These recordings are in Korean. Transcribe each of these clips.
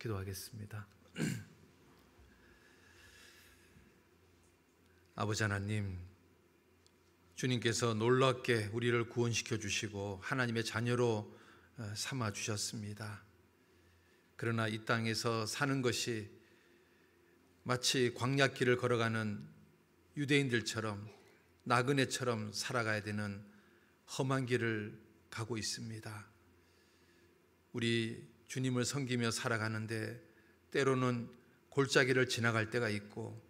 기도하겠습니다. 아버지 하나님, 주님께서 놀랍게 우리를 구원시켜 주시고 하나님의 자녀로 삼아 주셨습니다. 그러나 이 땅에서 사는 것이 마치 광야길을 걸어가는 유대인들처럼 나그네처럼 살아가야 되는 험한 길을 가고 있습니다. 우리 주님을 섬기며 살아가는데 때로는 골짜기를 지나갈 때가 있고,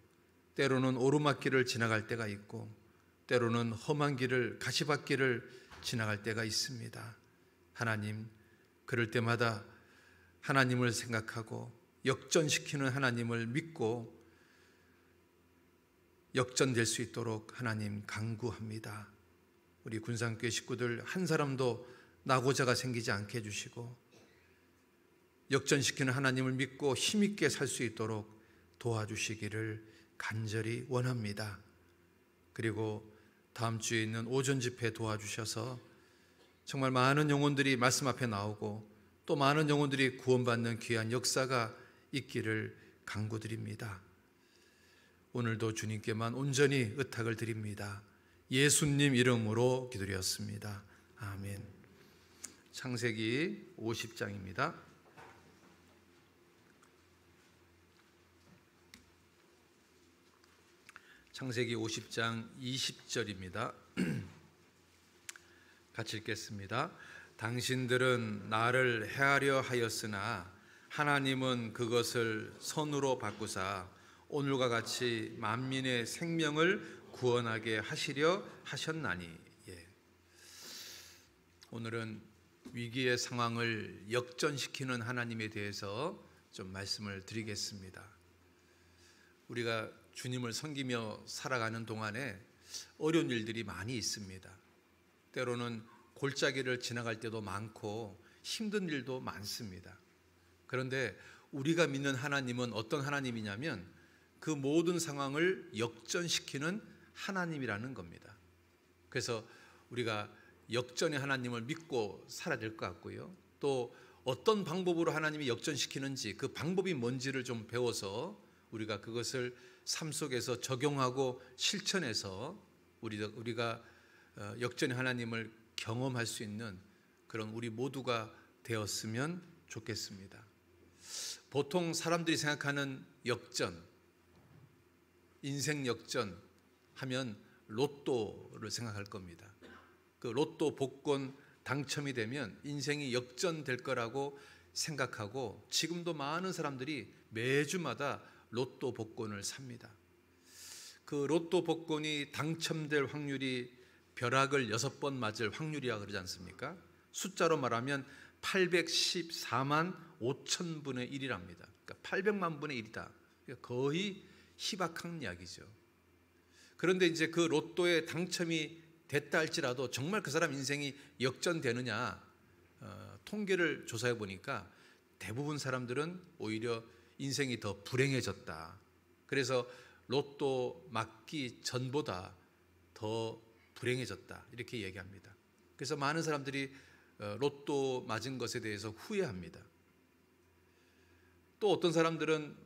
때로는 오르막길을 지나갈 때가 있고, 때로는 험한 길을, 가시밭길을 지나갈 때가 있습니다. 하나님, 그럴 때마다 하나님을 생각하고 역전시키는 하나님을 믿고 역전될 수 있도록 하나님 간구합니다. 우리 군산교회 식구들 한 사람도 낙오자가 생기지 않게 해주시고 역전시키는 하나님을 믿고 힘있게 살 수 있도록 도와주시기를 간절히 원합니다. 그리고 다음 주에 있는 오전 집회 도와주셔서 정말 많은 영혼들이 말씀 앞에 나오고 또 많은 영혼들이 구원받는 귀한 역사가 있기를 간구드립니다. 오늘도 주님께만 온전히 의탁을 드립니다. 예수님 이름으로 기도드렸습니다. 아멘. 창세기 50장입니다. 창세기 50장 20절입니다. 같이 읽겠습니다. 당신들은 나를 해하려 하였으나 하나님은 그것을 선으로 바꾸사 오늘과 같이 만민의 생명을 구원하게 하시려 하셨나니. 오늘은 위기의 상황을 역전시키는 하나님에 대해서 좀 말씀을 드리겠습니다. 우리가 주님을 섬기며 살아가는 동안에 어려운 일들이 많이 있습니다. 때로는 골짜기를 지나갈 때도 많고 힘든 일도 많습니다. 그런데 우리가 믿는 하나님은 어떤 하나님이냐면 그 모든 상황을 역전시키는 하나님이라는 겁니다. 그래서 우리가 역전의 하나님을 믿고 살아야 될 것 같고요. 또 어떤 방법으로 하나님이 역전시키는지 그 방법이 뭔지를 좀 배워서 우리가 그것을 삶 속에서 적용하고 실천해서 우리가 역전의 하나님을 경험할 수 있는 그런 우리 모두가 되었으면 좋겠습니다. 보통 사람들이 생각하는 역전, 인생 역전 하면 로또를 생각할 겁니다. 그 로또 복권 당첨이 되면 인생이 역전될 거라고 생각하고 지금도 많은 사람들이 매주마다 로또 복권을 삽니다. 그 로또 복권이 당첨될 확률이 벼락을 6번 맞을 확률이라고 그러지 않습니까? 숫자로 말하면 814만 5천분의 1이랍니다. 그러니까 800만 분의 1이다. 그러니까 거의 희박한 이야기죠. 그런데 이제 그 로또에 당첨이 됐다 할지라도 정말 그 사람 인생이 역전되느냐 통계를 조사해 보니까 대부분 사람들은 오히려 인생이 더 불행해졌다. 그래서 로또 맞기 전보다 더 불행해졌다. 이렇게 얘기합니다. 그래서 많은 사람들이 로또 맞은 것에 대해서 후회합니다. 또 어떤 사람들은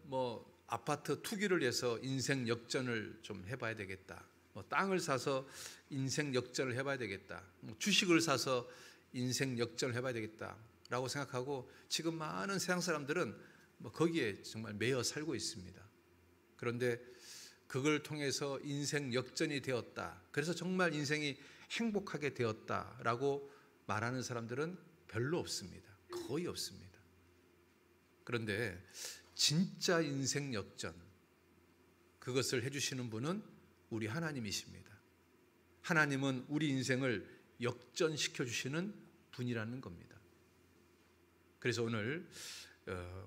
아파트 투기를 해서 인생 역전을 좀 해봐야 되겠다. 땅을 사서 인생 역전을 해봐야 되겠다. 주식을 사서 인생 역전을 해봐야 되겠다. 라고 생각하고 지금 많은 세상 사람들은 거기에 정말 매여 살고 있습니다. 그런데 그걸 통해서 인생 역전이 되었다. 그래서 정말 인생이 행복하게 되었다라고 말하는 사람들은 별로 없습니다. 거의 없습니다. 그런데 진짜 인생 역전, 그것을 해주시는 분은 우리 하나님이십니다. 하나님은 우리 인생을 역전시켜 주시는 분이라는 겁니다. 그래서 오늘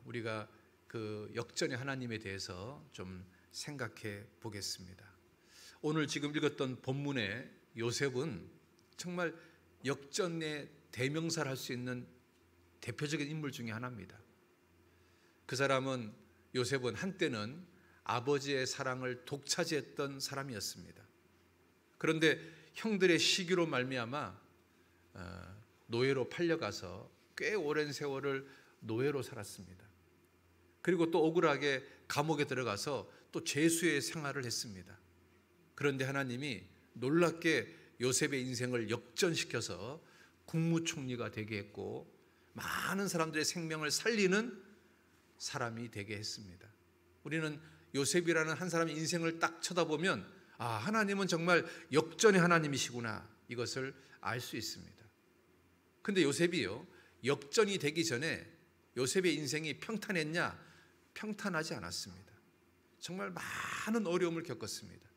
우리가 그 역전의 하나님에 대해서 좀 생각해 보겠습니다. 오늘 지금 읽었던 본문의 요셉은 정말 역전의 대명사를 할 수 있는 대표적인 인물 중에 하나입니다. 그 사람은, 요셉은 한때는 아버지의 사랑을 독차지했던 사람이었습니다. 그런데 형들의 시기로 말미암아 노예로 팔려가서 꽤 오랜 세월을 노예로 살았습니다. 그리고 또 억울하게 감옥에 들어가서 또 죄수의 생활을 했습니다. 그런데 하나님이 놀랍게 요셉의 인생을 역전시켜서 국무총리가 되게 했고 많은 사람들의 생명을 살리는 사람이 되게 했습니다. 우리는 요셉이라는 한 사람의 인생을 딱 쳐다보면 하나님은 정말 역전의 하나님이시구나, 이것을 알 수 있습니다. 근데 요셉이요, 역전이 되기 전에 요셉의 인생이 평탄했냐? 평탄하지 않았습니다. 정말 많은 어려움을 겪었습니다.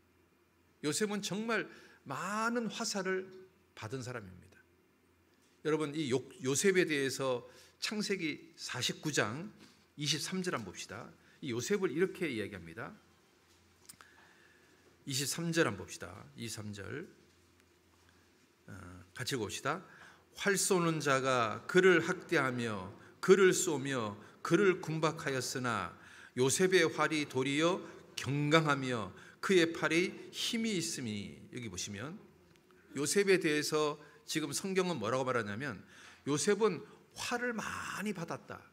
요셉은 정말 많은 화살을 받은 사람입니다. 여러분, 이 요셉에 대해서 창세기 49장 23절 한번 봅시다. 이 요셉을 이렇게 이야기합니다. 23절 한번 봅시다. 23절 같이 봅시다. 활 쏘는 자가 그를 학대하며 그를 쏘며 그를 군박하였으나 요셉의 활이 도리어 경강하며 그의 팔에 힘이 있음이. 여기 보시면 요셉에 대해서 지금 성경은 뭐라고 말하냐면 요셉은 화를 많이 받았다,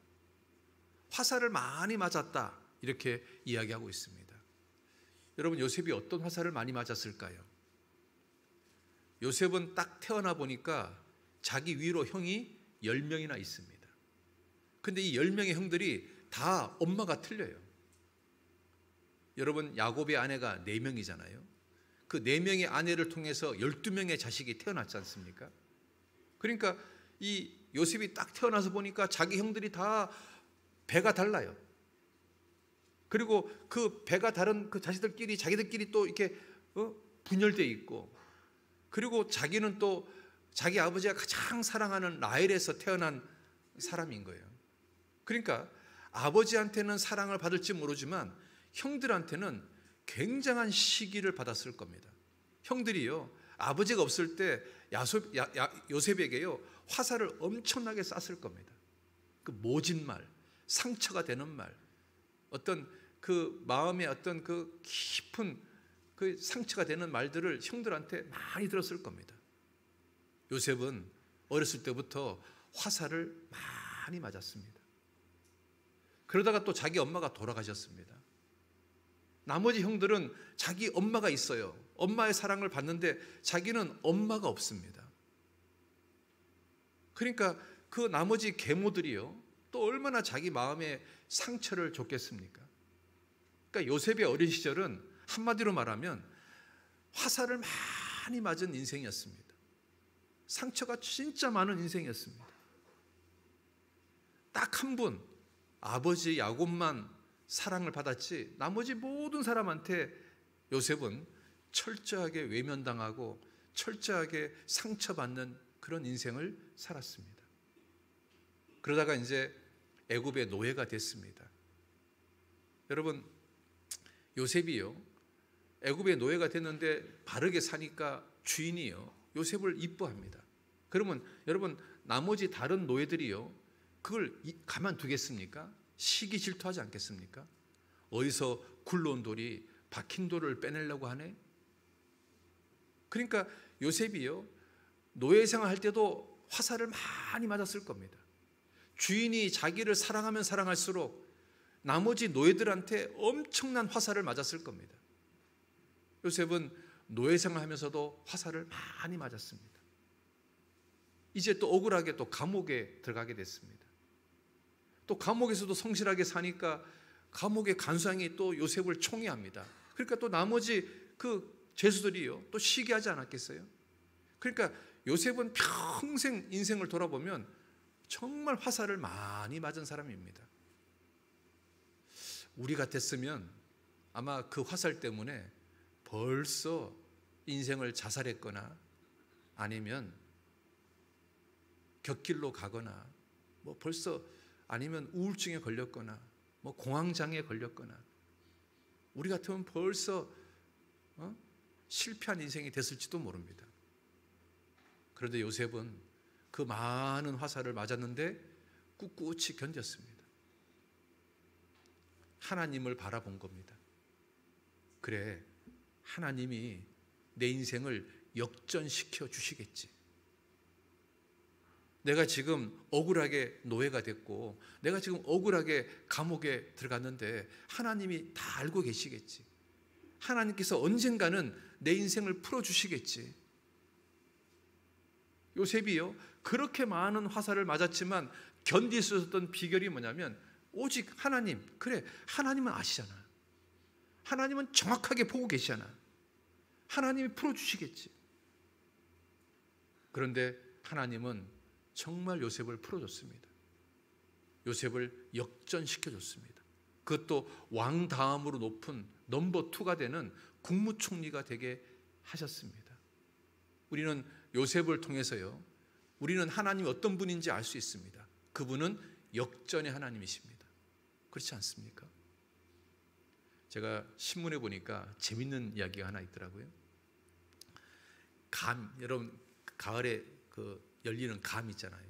화살을 많이 맞았다, 이렇게 이야기하고 있습니다. 여러분, 요셉이 어떤 화살을 많이 맞았을까요? 요셉은 딱 태어나 보니까 자기 위로 형이 10명이나 있습니다. 근데 이 10명의 형들이 다 엄마가 틀려요. 여러분, 야곱의 아내가 4명이잖아요. 그 4명의 아내를 통해서 12명의 자식이 태어났지 않습니까? 그러니까 이 요셉이 딱 태어나서 보니까 자기 형들이 다 배가 달라요. 그리고 그 배가 다른 그 자기들끼리 또 이렇게 분열되어 있고, 그리고 자기는 또 자기 아버지가 가장 사랑하는 라헬에서 태어난 사람인 거예요. 그러니까 아버지한테는 사랑을 받을지 모르지만 형들한테는 굉장한 시기를 받았을 겁니다. 형들이요, 아버지가 없을 때 요셉에게요 화살을 엄청나게 쐈을 겁니다. 그 모진 말, 상처가 되는 말, 어떤 그 마음에 어떤 그 깊은 그 상처가 되는 말들을 형들한테 많이 들었을 겁니다. 요셉은 어렸을 때부터 화살을 많이 맞았습니다. 그러다가 또 자기 엄마가 돌아가셨습니다. 나머지 형들은 자기 엄마가 있어요. 엄마의 사랑을 받는데 자기는 엄마가 없습니다. 그러니까 그 나머지 계모들이요 또 얼마나 자기 마음에 상처를 줬겠습니까? 그러니까 요셉의 어린 시절은 한마디로 말하면 화살을 많이 맞은 인생이었습니다. 상처가 진짜 많은 인생이었습니다. 딱 한 분, 아버지 야곱만 사랑을 받았지 나머지 모든 사람한테 요셉은 철저하게 외면당하고 철저하게 상처받는 그런 인생을 살았습니다. 그러다가 이제 애굽의 노예가 됐습니다. 여러분, 요셉이요 애굽의 노예가 됐는데 바르게 사니까 주인이요 요셉을 이뻐합니다. 그러면 여러분, 나머지 다른 노예들이요 그걸 가만두겠습니까? 시기 질투하지 않겠습니까? 어디서 굴러온 돌이 박힌 돌을 빼내려고 하네? 그러니까 요셉이요 노예 생활할 때도 화살을 많이 맞았을 겁니다. 주인이 자기를 사랑하면 사랑할수록 나머지 노예들한테 엄청난 화살을 맞았을 겁니다. 요셉은 노예 생활하면서도 화살을 많이 맞았습니다. 이제 또 억울하게 또 감옥에 들어가게 됐습니다. 또 감옥에서도 성실하게 사니까 감옥의 간수장이 또 요셉을 총애합니다. 그러니까 또 나머지 그 죄수들이요 또 시기하지 않았겠어요? 그러니까 요셉은 평생 인생을 돌아보면 정말 화살을 많이 맞은 사람입니다. 우리 같았으면 아마 그 화살 때문에 벌써 인생을 자살했거나 아니면 곁길로 가거나 뭐 벌써 아니면 우울증에 걸렸거나 뭐 공황장애에 걸렸거나 우리 같으면 벌써 실패한 인생이 됐을지도 모릅니다. 그런데 요셉은 그 많은 화살을 맞았는데 꿋꿋이 견뎠습니다. 하나님을 바라본 겁니다. 그래, 하나님이 내 인생을 역전시켜 주시겠지. 내가 지금 억울하게 노예가 됐고 내가 지금 억울하게 감옥에 들어갔는데 하나님이 다 알고 계시겠지. 하나님께서 언젠가는 내 인생을 풀어주시겠지. 요셉이요, 그렇게 많은 화살을 맞았지만 견딜 수 있었던 비결이 뭐냐면 오직 하나님, 그래, 하나님은 아시잖아. 하나님은 정확하게 보고 계시잖아. 하나님이 풀어주시겠지. 그런데 하나님은 정말 요셉을 풀어줬습니다. 요셉을 역전시켜줬습니다. 그것도 왕 다음으로 높은 넘버 2가 되는 국무총리가 되게 하셨습니다. 우리는 요셉을 통해서요, 우리는 하나님이 어떤 분인지 알 수 있습니다. 그분은 역전의 하나님이십니다. 그렇지 않습니까? 제가 신문에 보니까 재밌는 이야기가 하나 있더라고요. 여러분 가을에 열리는 감 있잖아요.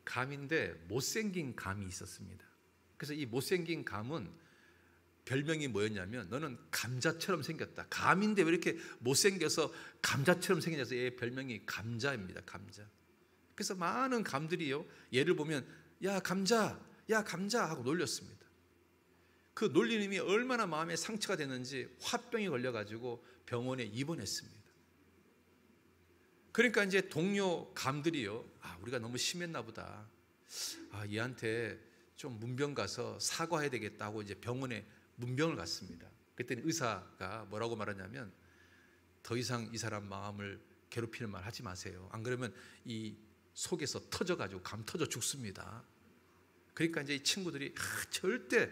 감인데 못생긴 감이 있었습니다. 그래서 이 못생긴 감은 별명이 뭐였냐면 너는 감자처럼 생겼다. 감인데 왜 이렇게 못생겨서 감자처럼 생겨서 얘 별명이 감자입니다. 감자. 그래서 많은 감들이요, 얘를 보면 야 감자, 야 감자 하고 놀렸습니다. 그 놀리님이 얼마나 마음에 상처가 됐는지 화병이 걸려가지고 병원에 입원했습니다. 그러니까 이제 동료 감들이요, 우리가 너무 심했나 보다. 얘한테 좀 문병 가서 사과해야 되겠다고 이제 병원에 문병을 갔습니다. 그랬더니 의사가 뭐라고 말하냐면 더 이상 이 사람 마음을 괴롭히는 말 하지 마세요. 안 그러면 이 속에서 터져가지고 감 터져 죽습니다. 그러니까 이제 이 친구들이 절대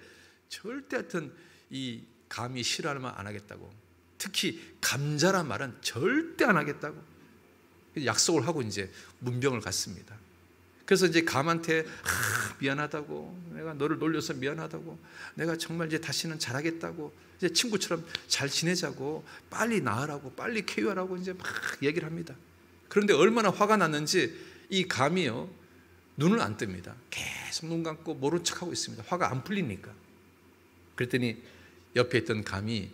하여튼 이 감이 싫어하는 말 안 하겠다고, 특히 감자란 말은 절대 안 하겠다고 약속을 하고 이제 문병을 갔습니다. 그래서 이제 감한테 미안하다고, 내가 너를 놀려서 미안하다고, 내가 정말 이제 다시는 잘하겠다고, 이제 친구처럼 잘 지내자고, 빨리 나으라고, 빨리 쾌유하라고 이제 막 얘기를 합니다. 그런데 얼마나 화가 났는지 이 감이요, 눈을 안 뜹니다. 계속 눈 감고 모른 척하고 있습니다. 화가 안 풀리니까. 그랬더니 옆에 있던 감이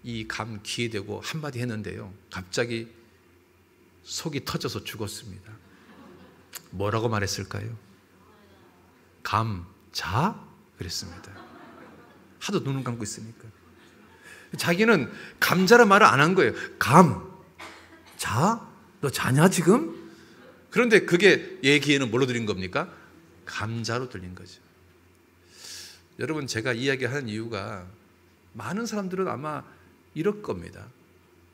이 감 귀에 대고 한마디 했는데요, 갑자기 속이 터져서 죽었습니다. 뭐라고 말했을까요? 감자? 그랬습니다. 하도 눈을 감고 있으니까. 자기는 감자란 말을 안 한 거예요. 자? 너 자냐 지금? 그런데 그게 얘 귀에는 뭘로 들린 겁니까? 감자로 들린 거죠. 여러분, 제가 이야기하는 이유가 많은 사람들은 아마 이럴 겁니다.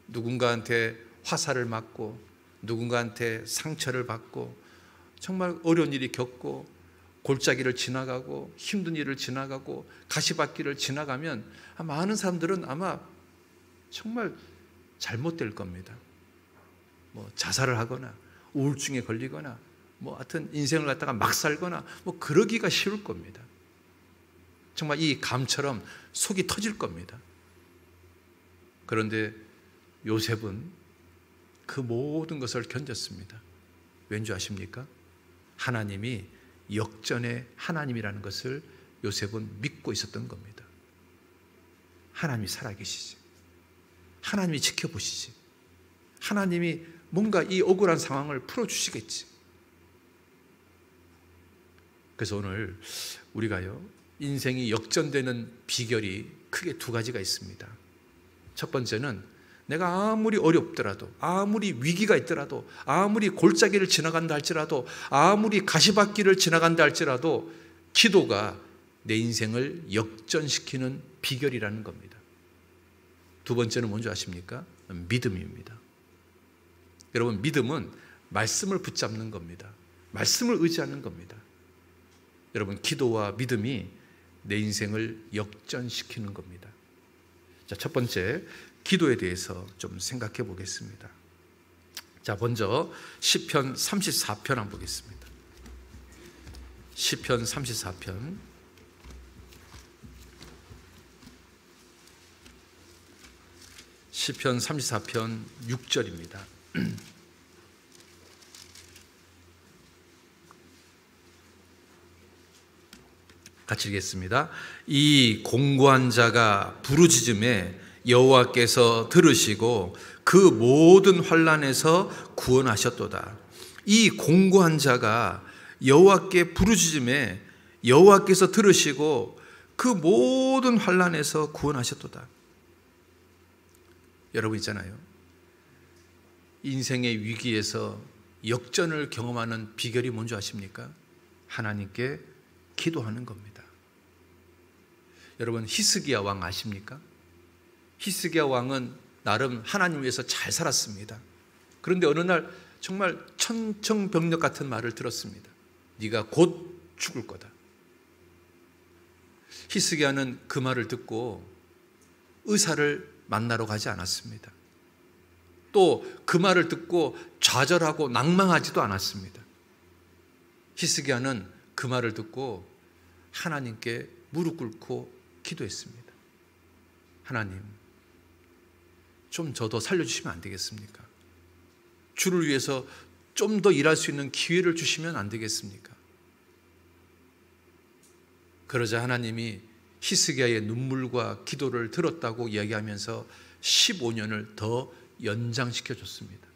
누군가한테 화살을 맞고 누군가한테 상처를 받고 정말 어려운 일이 겪고 골짜기를 지나가고 힘든 일을 지나가고 가시밭길을 지나가면 많은 사람들은 아마 정말 잘못될 겁니다. 뭐 자살을 하거나 우울증에 걸리거나 뭐 하여튼 인생을 갖다가 막 살거나 뭐 그러기가 쉬울 겁니다. 정말 이 감처럼 속이 터질 겁니다. 그런데 요셉은 그 모든 것을 견뎠습니다. 왠지 아십니까? 하나님이 역전의 하나님이라는 것을 요셉은 믿고 있었던 겁니다. 하나님이 살아계시지, 하나님이 지켜보시지, 하나님이 뭔가 이 억울한 상황을 풀어주시겠지. 그래서 오늘 우리가요, 인생이 역전되는 비결이 크게 2가지가 있습니다. 첫 번째는 내가 아무리 어렵더라도, 아무리 위기가 있더라도, 아무리 골짜기를 지나간다 할지라도, 아무리 가시밭길을 지나간다 할지라도 기도가 내 인생을 역전시키는 비결이라는 겁니다. 2번째는 뭔지 아십니까? 믿음입니다. 여러분, 믿음은 말씀을 붙잡는 겁니다. 말씀을 의지하는 겁니다. 여러분, 기도와 믿음이 내 인생을 역전시키는 겁니다. 자, 첫 번째, 기도에 대해서 좀 생각해 보겠습니다. 자, 먼저 시편 34편 한번 보겠습니다. 시편 34편. 시편 34편 6절입니다. 같이 읽겠습니다. 이 공고한 자가 부르짖음에 여호와께서 들으시고 그 모든 환난에서 구원하셨도다. 이 공고한 자가 여호와께 부르짖음에 여호와께서 들으시고 그 모든 환난에서 구원하셨도다. 여러분 있잖아요, 인생의 위기에서 역전을 경험하는 비결이 뭔지 아십니까? 하나님께 기도하는 겁니다. 여러분, 히스기야 왕 아십니까? 히스기야 왕은 나름 하나님 위해서 잘 살았습니다. 그런데 어느 날 정말 천청병력 같은 말을 들었습니다. 네가 곧 죽을 거다. 히스기야는 그 말을 듣고 의사를 만나러 가지 않았습니다. 또 그 말을 듣고 좌절하고 낭망하지도 않았습니다. 히스기야는 그 말을 듣고 하나님께 무릎 꿇고 기도했습니다. 하나님, 좀 저 더 살려주시면 안 되겠습니까? 주를 위해서 좀 더 일할 수 있는 기회를 주시면 안 되겠습니까? 그러자 하나님이 히스기야의 눈물과 기도를 들었다고 이야기하면서 15년을 더 연장시켜 줬습니다.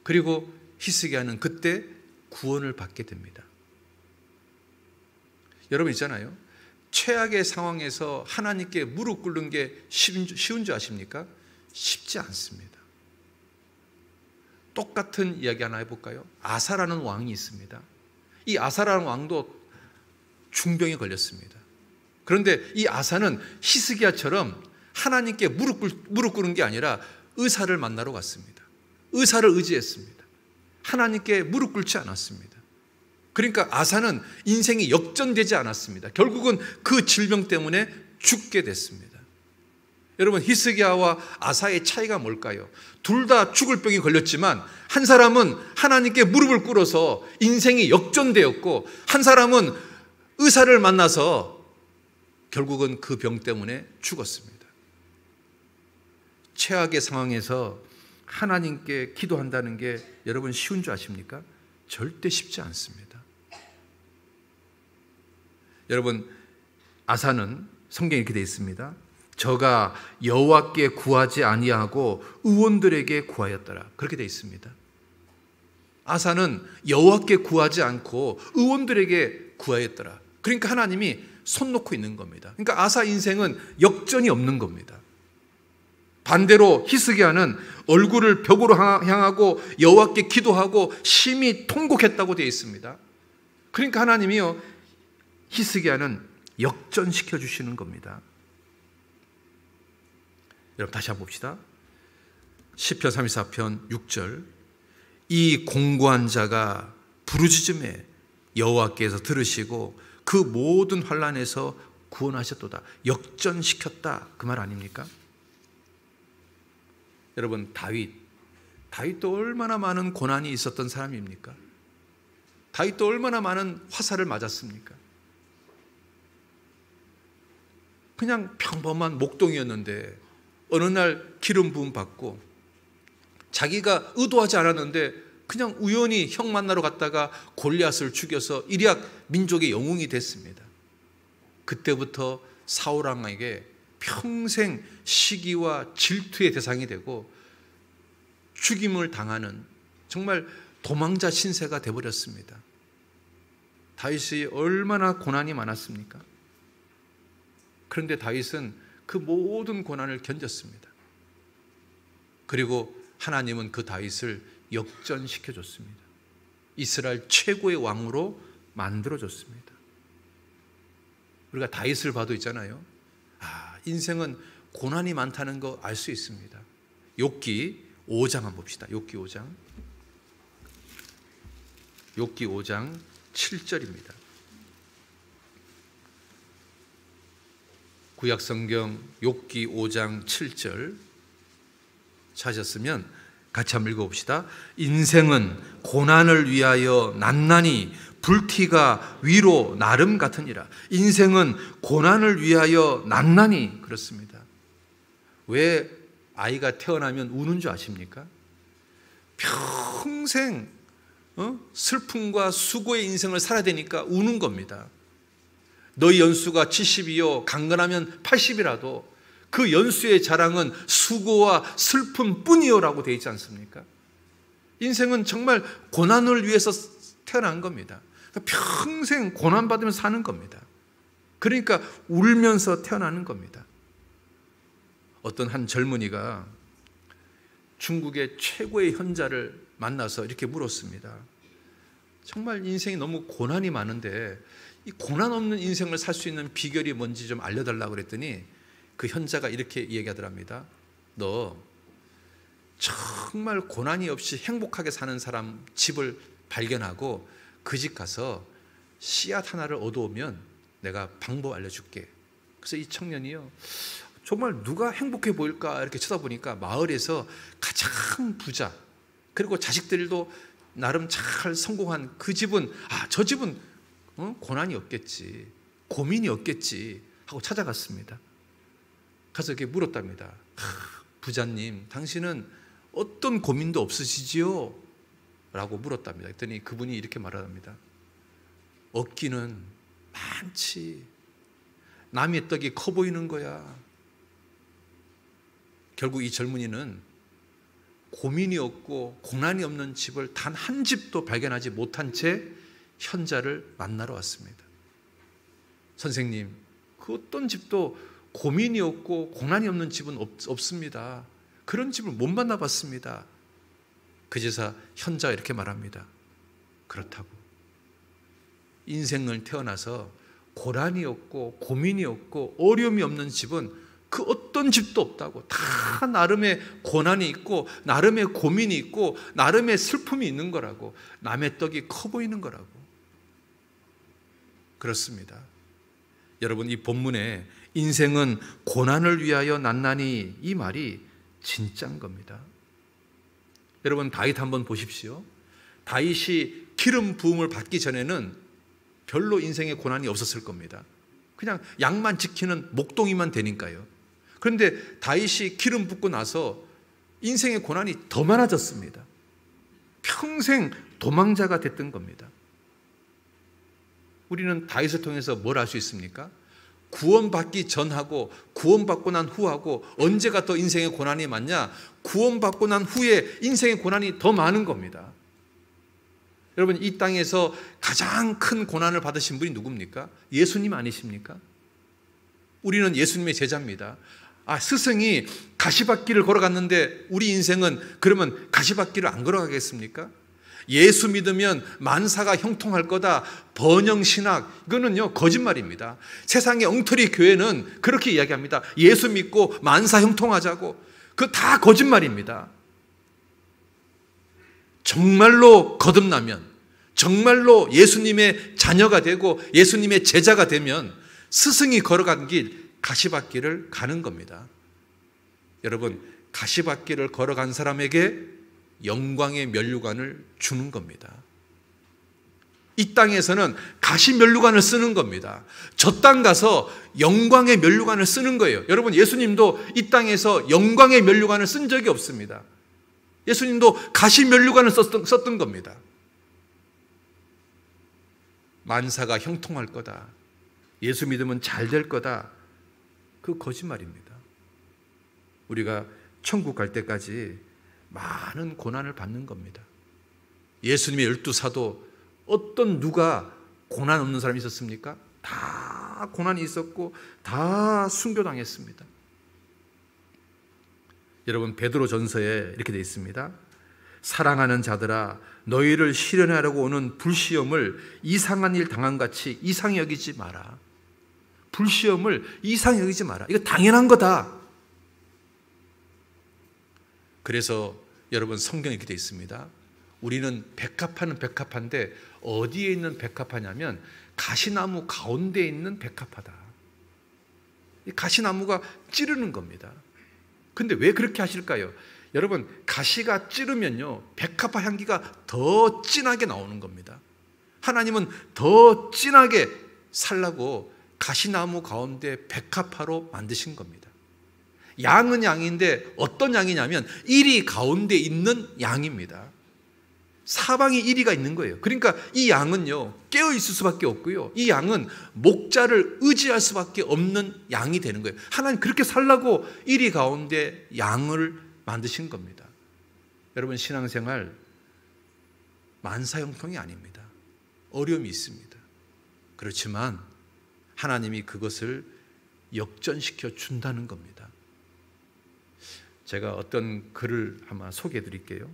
그리고 히스기야는 그때 구원을 받게 됩니다. 여러분 있잖아요, 최악의 상황에서 하나님께 무릎 꿇는 게 쉬운 줄 아십니까? 쉽지 않습니다. 똑같은 이야기 하나 해볼까요? 아사라는 왕이 있습니다. 이 아사라는 왕도 중병에 걸렸습니다. 그런데 이 아사는 히스기야처럼 하나님께 무릎 꿇은 게 아니라 의사를 만나러 갔습니다. 의사를 의지했습니다. 하나님께 무릎 꿇지 않았습니다. 그러니까 아사는 인생이 역전되지 않았습니다. 결국은 그 질병 때문에 죽게 됐습니다. 여러분, 히스기야와 아사의 차이가 뭘까요? 둘 다 죽을 병이 걸렸지만 한 사람은 하나님께 무릎을 꿇어서 인생이 역전되었고, 한 사람은 의사를 만나서 결국은 그 병 때문에 죽었습니다. 최악의 상황에서 하나님께 기도한다는 게 여러분 쉬운 줄 아십니까? 절대 쉽지 않습니다. 여러분, 아사는 성경에 이렇게 되어 있습니다. 저가 여호와께 구하지 아니하고 의원들에게 구하였더라. 그렇게 되어 있습니다. 아사는 여호와께 구하지 않고 의원들에게 구하였더라. 그러니까 하나님이 손 놓고 있는 겁니다. 그러니까 아사 인생은 역전이 없는 겁니다. 반대로 히스기야는 얼굴을 벽으로 향하고 여호와께 기도하고 심히 통곡했다고 되어 있습니다. 그러니까 하나님이요, 히스기야는 역전시켜 주시는 겁니다. 여러분 다시 한번 봅시다. 시편 34편 6절, 이 공고한 자가 부르짖음에 여호와께서 들으시고 그 모든 환난에서 구원하셨도다. 역전시켰다, 그 말 아닙니까? 여러분, 다윗도 얼마나 많은 고난이 있었던 사람입니까? 다윗도 얼마나 많은 화살을 맞았습니까? 그냥 평범한 목동이었는데 어느 날 기름 부음 받고 자기가 의도하지 않았는데 그냥 우연히 형 만나러 갔다가 골리앗을 죽여서 일약 민족의 영웅이 됐습니다. 그때부터 사울 왕에게 평생 시기와 질투의 대상이 되고 죽임을 당하는 정말 도망자 신세가 되어버렸습니다. 다윗이 얼마나 고난이 많았습니까? 그런데 다윗은 그 모든 고난을 견뎠습니다. 그리고 하나님은 그 다윗을 역전시켜줬습니다. 이스라엘 최고의 왕으로 만들어줬습니다. 우리가 다윗을 봐도 있잖아요, 인생은 고난이 많다는 거 알 수 있습니다. 욥기 5장 한번 봅시다. 욥기 5장 7절입니다. 구약성경 욥기 5장 7절 찾았으면 같이 한번 읽어봅시다. 인생은 고난을 위하여 난나니 불티가 위로 나름 같으니라. 인생은 고난을 위하여 난나니. 그렇습니다. 왜 아이가 태어나면 우는 줄 아십니까? 평생 슬픔과 수고의 인생을 살아야 되니까 우는 겁니다. 너희 연수가 70이요 강건하면 80이라도 그 연수의 자랑은 수고와 슬픔뿐이요 라고 되어 있지 않습니까? 인생은 정말 고난을 위해서 태어난 겁니다. 평생 고난받으면서 사는 겁니다. 그러니까 울면서 태어나는 겁니다. 어떤 한 젊은이가 중국의 최고의 현자를 만나서 이렇게 물었습니다. 정말 인생이 너무 고난이 많은데 이 고난 없는 인생을 살 수 있는 비결이 뭔지 좀 알려달라고 그랬더니 그 현자가 이렇게 얘기하더랍니다. 너 정말 고난이 없이 행복하게 사는 사람 집을 발견하고 그 집 가서 씨앗 하나를 얻어오면 내가 방법 알려줄게. 그래서 이 청년이요, 정말 누가 행복해 보일까 이렇게 쳐다보니까 마을에서 가장 부자, 그리고 자식들도 나름 잘 성공한 그 집은, 저 집은 고난이 없겠지, 고민이 없겠지 하고 찾아갔습니다. 가서 이렇게 물었답니다. 부자님, 당신은 어떤 고민도 없으시지요? 라고 물었답니다. 그랬더니 그분이 이렇게 말합니다. 얻기는 많지, 남의 떡이 커 보이는 거야. 결국 이 젊은이는 고민이 없고 고난이 없는 집을 단 한 집도 발견하지 못한 채 현자를 만나러 왔습니다. 선생님, 그 어떤 집도 고민이 없고 고난이 없는 집은 없습니다. 그런 집을 못 만나봤습니다. 그제서 현자가 이렇게 말합니다. 그렇다고 인생을 태어나서 고난이 없고 고민이 없고 어려움이 없는 집은 그 어떤 집도 없다고. 다 나름의 고난이 있고 나름의 고민이 있고 나름의 슬픔이 있는 거라고. 남의 떡이 커 보이는 거라고. 그렇습니다. 여러분, 이 본문에 인생은 고난을 위하여 난나니, 이 말이 진짜인 겁니다. 여러분, 다윗 한번 보십시오. 다윗이 기름 부음을 받기 전에는 별로 인생에 고난이 없었을 겁니다. 그냥 양만 지키는 목동이만 되니까요. 그런데 다윗이 기름 붓고 나서 인생의 고난이 더 많아졌습니다. 평생 도망자가 됐던 겁니다. 우리는 다윗을 통해서 뭘 알 수 있습니까? 구원받기 전하고 구원받고 난 후하고 언제가 더 인생의 고난이 많냐? 구원받고 난 후에 인생의 고난이 더 많은 겁니다. 여러분, 이 땅에서 가장 큰 고난을 받으신 분이 누굽니까? 예수님 아니십니까? 우리는 예수님의 제자입니다. 스승이 가시밭길을 걸어갔는데 우리 인생은 그러면 가시밭길을 안 걸어가겠습니까? 예수 믿으면 만사가 형통할 거다, 번영신학, 이거는요 거짓말입니다. 세상의 엉터리 교회는 그렇게 이야기합니다. 예수 믿고 만사 형통하자고. 그거 다 거짓말입니다. 정말로 거듭나면, 정말로 예수님의 자녀가 되고 예수님의 제자가 되면 스승이 걸어간 길, 가시밭길을 가는 겁니다. 여러분, 가시밭길을 걸어간 사람에게 영광의 면류관을 주는 겁니다. 이 땅에서는 가시 면류관을 쓰는 겁니다. 저 땅 가서 영광의 면류관을 쓰는 거예요. 여러분, 예수님도 이 땅에서 영광의 면류관을 쓴 적이 없습니다. 예수님도 가시 면류관을 썼던 겁니다. 만사가 형통할 거다, 예수 믿으면 잘 될 거다, 그 거짓말입니다. 우리가 천국 갈 때까지 많은 고난을 받는 겁니다. 예수님의 12사도 어떤 누가 고난 없는 사람이 있었습니까? 다 고난이 있었고 다 순교당했습니다. 여러분, 베드로 전서에 이렇게 되어 있습니다. 사랑하는 자들아, 너희를 시련하려고 오는 불시험을 이상한 일 당한 같이 이상히 여기지 마라. 불시험을 이상히 여기지 마라. 이거 당연한 거다. 그래서 여러분, 성경에 이렇게 되어 있습니다. 우리는 백합화는 백합화인데 어디에 있는 백합화냐면 가시나무 가운데 있는 백합화다. 이 가시나무가 찌르는 겁니다. 근데 왜 그렇게 하실까요? 여러분, 가시가 찌르면요 백합화 향기가 더 진하게 나오는 겁니다. 하나님은 더 진하게 살라고 가시나무 가운데 백합화로 만드신 겁니다. 양은 양인데 어떤 양이냐면 이리 가운데 있는 양입니다. 사방에 이리가 있는 거예요. 그러니까 이 양은요 깨어 있을 수밖에 없고요, 이 양은 목자를 의지할 수밖에 없는 양이 되는 거예요. 하나님 그렇게 살라고 이리 가운데 양을 만드신 겁니다. 여러분, 신앙생활 만사형통이 아닙니다. 어려움이 있습니다. 그렇지만 하나님이 그것을 역전시켜 준다는 겁니다. 제가 어떤 글을 한번 소개해 드릴게요.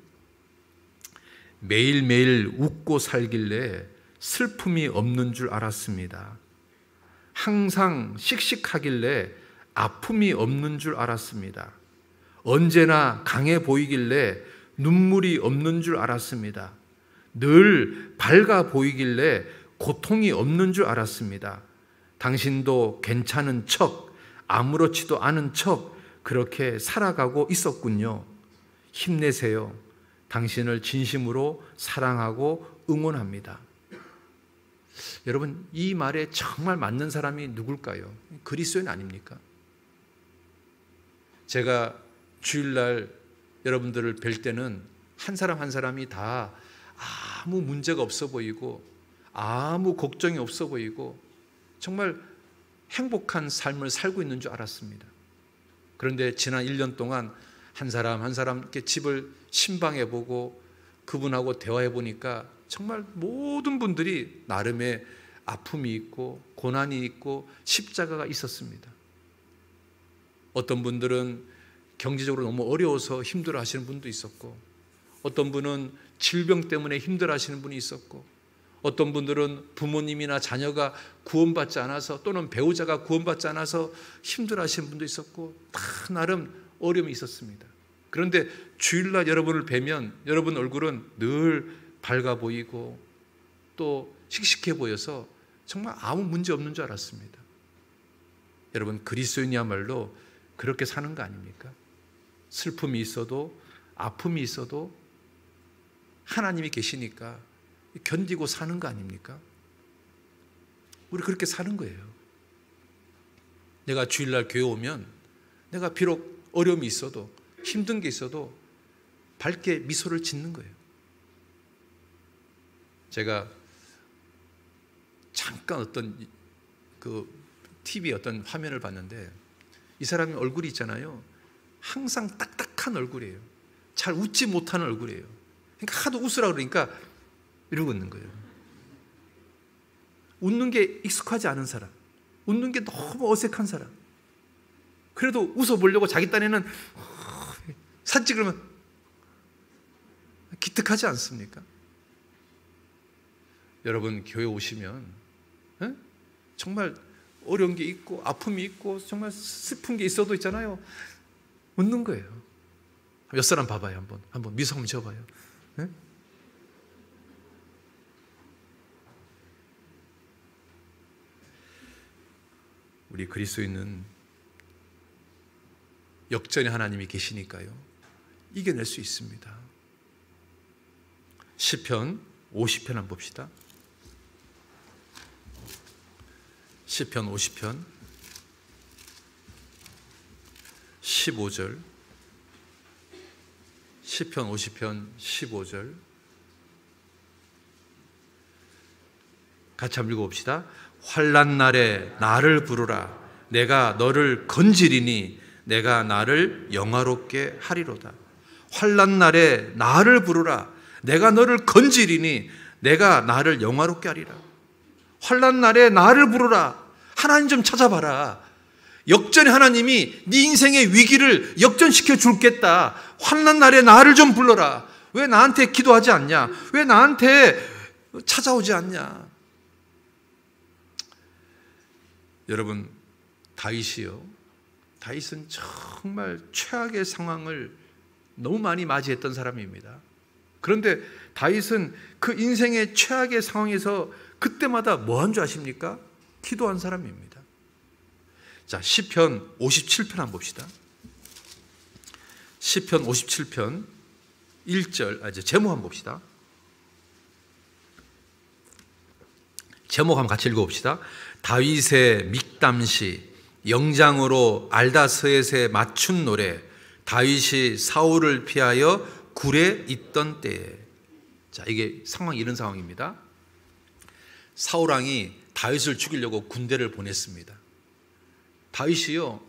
매일매일 웃고 살길래 슬픔이 없는 줄 알았습니다. 항상 씩씩하길래 아픔이 없는 줄 알았습니다. 언제나 강해 보이길래 눈물이 없는 줄 알았습니다. 늘 밝아 보이길래 고통이 없는 줄 알았습니다. 당신도 괜찮은 척, 아무렇지도 않은 척 그렇게 살아가고 있었군요. 힘내세요. 당신을 진심으로 사랑하고 응원합니다. 여러분, 이 말에 정말 맞는 사람이 누굴까요? 그리스도인 아닙니까? 제가 주일날 여러분들을 뵐 때는 한 사람 한 사람이 다 아무 문제가 없어 보이고 아무 걱정이 없어 보이고 정말 행복한 삶을 살고 있는 줄 알았습니다. 그런데 지난 1년 동안 한 사람 한 사람 이렇게 집을 신방해 보고 그분하고 대화해 보니까 정말 모든 분들이 나름의 아픔이 있고 고난이 있고 십자가가 있었습니다. 어떤 분들은 경제적으로 너무 어려워서 힘들어 하시는 분도 있었고, 어떤 분은 질병 때문에 힘들어 하시는 분이 있었고, 어떤 분들은 부모님이나 자녀가 구원받지 않아서 또는 배우자가 구원받지 않아서 힘들어 하시는 분도 있었고, 다 나름 어려움이 있었습니다. 그런데 주일날 여러분을 뵈면 여러분 얼굴은 늘 밝아 보이고 또 씩씩해 보여서 정말 아무 문제 없는 줄 알았습니다. 여러분, 그리스도인이야말로 그렇게 사는 거 아닙니까? 슬픔이 있어도 아픔이 있어도 하나님이 계시니까 견디고 사는 거 아닙니까? 우리 그렇게 사는 거예요. 내가 주일날 교회 오면 내가 비록 어려움이 있어도 힘든 게 있어도 밝게 미소를 짓는 거예요. 제가 잠깐 어떤 그 TV 어떤 화면을 봤는데 이 사람의 얼굴이 있잖아요. 항상 딱딱한 얼굴이에요. 잘 웃지 못하는 얼굴이에요. 그러니까 하도 웃으라 그러니까 이러고 있는 거예요. 웃는 게 익숙하지 않은 사람, 웃는 게 너무 어색한 사람. 그래도 웃어보려고 자기 딴에는 사진 찍으면 기특하지 않습니까? 여러분, 교회 오시면 정말 어려운 게 있고 아픔이 있고 정말 슬픈 게 있어도 있잖아요. 웃는 거예요. 몇 사람 봐봐요. 한번 미소 한번 지어봐요. 네? 우리 그리스도인은 역전의 하나님이 계시니까요, 이겨낼 수 있습니다. 시편 50편 한번 봅시다. 시편 50편 15절, 시편 50편 15절 같이 한번 읽어봅시다. 환난 날에 나를 부르라. 내가 너를 건지리니 내가 나를 영화롭게 하리로다. 환난 날에 나를 부르라. 내가 너를 건지리니 내가 나를 영화롭게 하리라. 환난 날에 나를 부르라. 하나님 좀 찾아봐라. 역전의 하나님이 네 인생의 위기를 역전시켜 줄겠다. 환난 날에 나를 좀 불러라. 왜 나한테 기도하지 않냐? 왜 나한테 찾아오지 않냐? 여러분, 다윗이요, 다윗은 정말 최악의 상황을 너무 많이 맞이했던 사람입니다. 그런데 다윗은 그 인생의 최악의 상황에서 그때마다 뭐 한 줄 아십니까? 기도한 사람입니다. 자, 시편 57편 한번 봅시다. 시편 57편 1절, 이제 제목 한번 봅시다. 제목 한번 같이 읽어봅시다. 다윗의 믹담시, 영장으로 알다스엣에 맞춘 노래. 다윗이 사울을 피하여 굴에 있던 때에. 자, 이게 상황이 이런 상황입니다. 사울왕이 다윗을 죽이려고 군대를 보냈습니다. 다윗이요,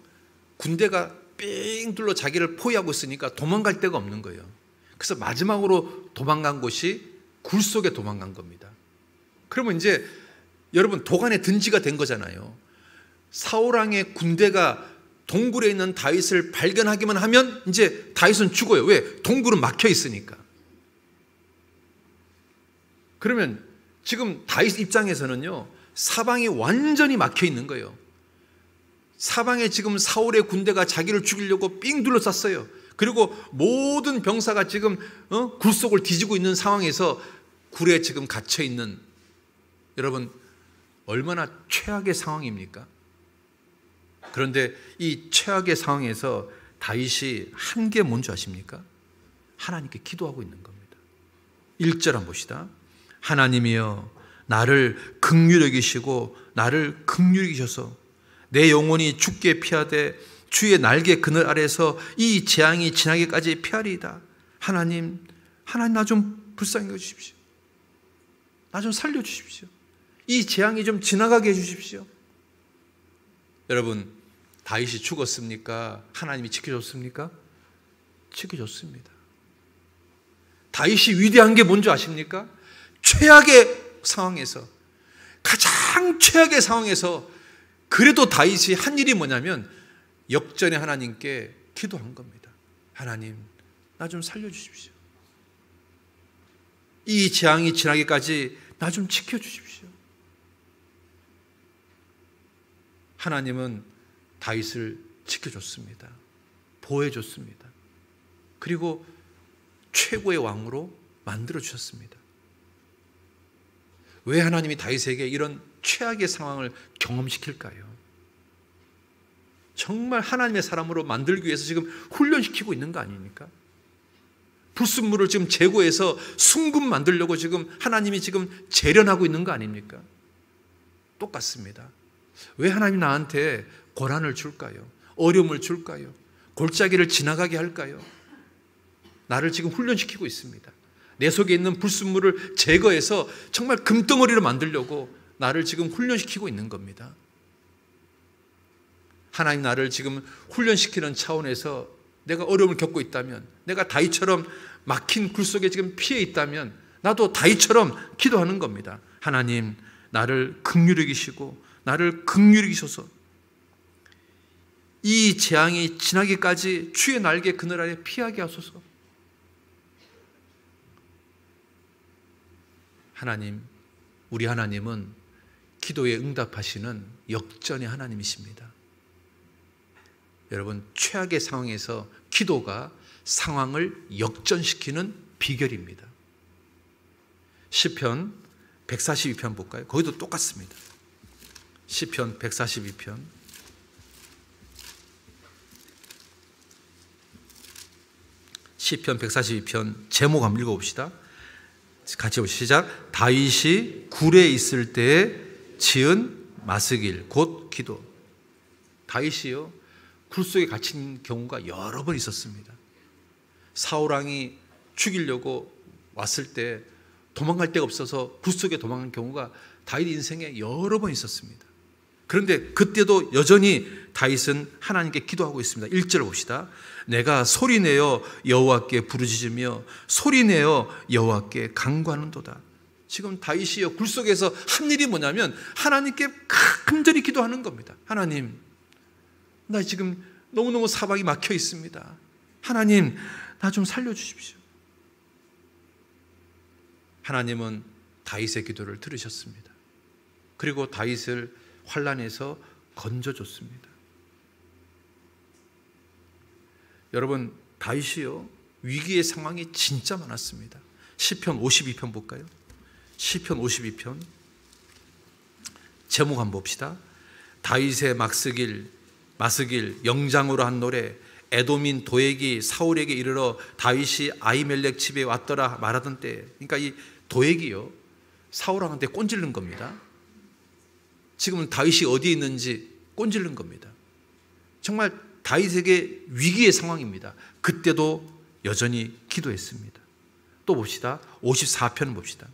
군대가 삥 둘러 자기를 포위하고 있으니까 도망갈 데가 없는 거예요. 그래서 마지막으로 도망간 곳이 굴 속에 도망간 겁니다. 그러면 이제 여러분 도간에 든지가 된 거잖아요. 사울 왕의 군대가 동굴에 있는 다윗을 발견하기만 하면 이제 다윗은 죽어요. 왜? 동굴은 막혀 있으니까. 그러면 지금 다윗 입장에서는요, 사방이 완전히 막혀 있는 거예요. 사방에 지금 사울의 군대가 자기를 죽이려고 삥 둘러쌌어요. 그리고 모든 병사가 지금 굴 속을 뒤지고 있는 상황에서 굴에 지금 갇혀 있는, 여러분 얼마나 최악의 상황입니까? 그런데 이 최악의 상황에서 다윗이 한 게 뭔지 아십니까? 하나님께 기도하고 있는 겁니다. 1절 한번 봅시다. 하나님이여 나를 긍휼히 여기시고 나를 긍휼히 여기셔서 내 영혼이 죽게 피하되 주의 날개 그늘 아래서 이 재앙이 지나기까지 피하리이다. 하나님 나 좀 불쌍히 여기십시오. 나 좀 살려주십시오. 이 재앙이 좀 지나가게 해주십시오. 여러분, 다윗이 죽었습니까? 하나님이 지켜줬습니까? 지켜줬습니다. 다윗이 위대한 게 뭔지 아십니까? 최악의 상황에서, 가장 최악의 상황에서 그래도 다윗이 한 일이 뭐냐면 역전에 하나님께 기도한 겁니다. 하나님, 나 좀 살려주십시오. 이 재앙이 지나기까지 나 좀 지켜주십시오. 하나님은 다윗을 지켜줬습니다. 보호해줬습니다. 그리고 최고의 왕으로 만들어주셨습니다. 왜 하나님이 다윗에게 이런 최악의 상황을 경험시킬까요? 정말 하나님의 사람으로 만들기 위해서 지금 훈련시키고 있는 거 아닙니까? 불순물을 지금 제거해서 순금 만들려고 지금 하나님이 지금 재련하고 있는 거 아닙니까? 똑같습니다. 왜 하나님이 나한테 고난을 줄까요? 어려움을 줄까요? 골짜기를 지나가게 할까요? 나를 지금 훈련시키고 있습니다. 내 속에 있는 불순물을 제거해서 정말 금덩어리로 만들려고 나를 지금 훈련시키고 있는 겁니다. 하나님 나를 지금 훈련시키는 차원에서 내가 어려움을 겪고 있다면, 내가 다윗처럼 막힌 굴 속에 지금 피해 있다면 나도 다윗처럼 기도하는 겁니다. 하나님 나를 긍휼히 여기시고 나를 긍휼히 여기셔서 이 재앙이 지나기까지 주의 날개 그늘 아래 피하게 하소서. 하나님, 우리 하나님은 기도에 응답하시는 역전의 하나님이십니다. 여러분, 최악의 상황에서 기도가 상황을 역전시키는 비결입니다. 시편 142편 볼까요? 거기도 똑같습니다. 시편 142편. 시편 142편 제목 한번 읽어봅시다. 같이 시작. 다윗이 굴에 있을 때에 지은 마스길 곧 기도. 다윗이요, 굴 속에 갇힌 경우가 여러 번 있었습니다. 사울 왕이 죽이려고 왔을 때 도망갈 데가 없어서 굴 속에 도망간 경우가 다윗 인생에 여러 번 있었습니다. 그런데 그때도 여전히 다윗은 하나님께 기도하고 있습니다. 1절 봅시다. 내가 소리내어 여호와께 부르짖으며 소리내어 여호와께 간구하는도다. 지금 다윗이요, 굴 속에서 한 일이 뭐냐면 하나님께 간절히 기도하는 겁니다. 하나님, 나 지금 너무너무 사방이 막혀 있습니다. 하나님, 나 좀 살려주십시오. 하나님은 다윗의 기도를 들으셨습니다. 그리고 다윗을 환난에서 건져줬습니다. 여러분, 다윗이요, 위기의 상황이 진짜 많았습니다. 시편 52편 볼까요? 시편 52편 제목 한번 봅시다. 다윗의 마스길 영장으로 한 노래. 에돔인 도액이 사울에게 이르러 다윗이 아히멜렉 집에 왔더라 말하던 때, 그러니까 이 도액이요, 사울 왕한테 꼰질른 겁니다. 지금은 다윗이 어디에 있는지 꼰질른 겁니다. 정말 다윗에게 위기의 상황입니다. 그때도 여전히 기도했습니다. 또 봅시다. 54편 봅시다.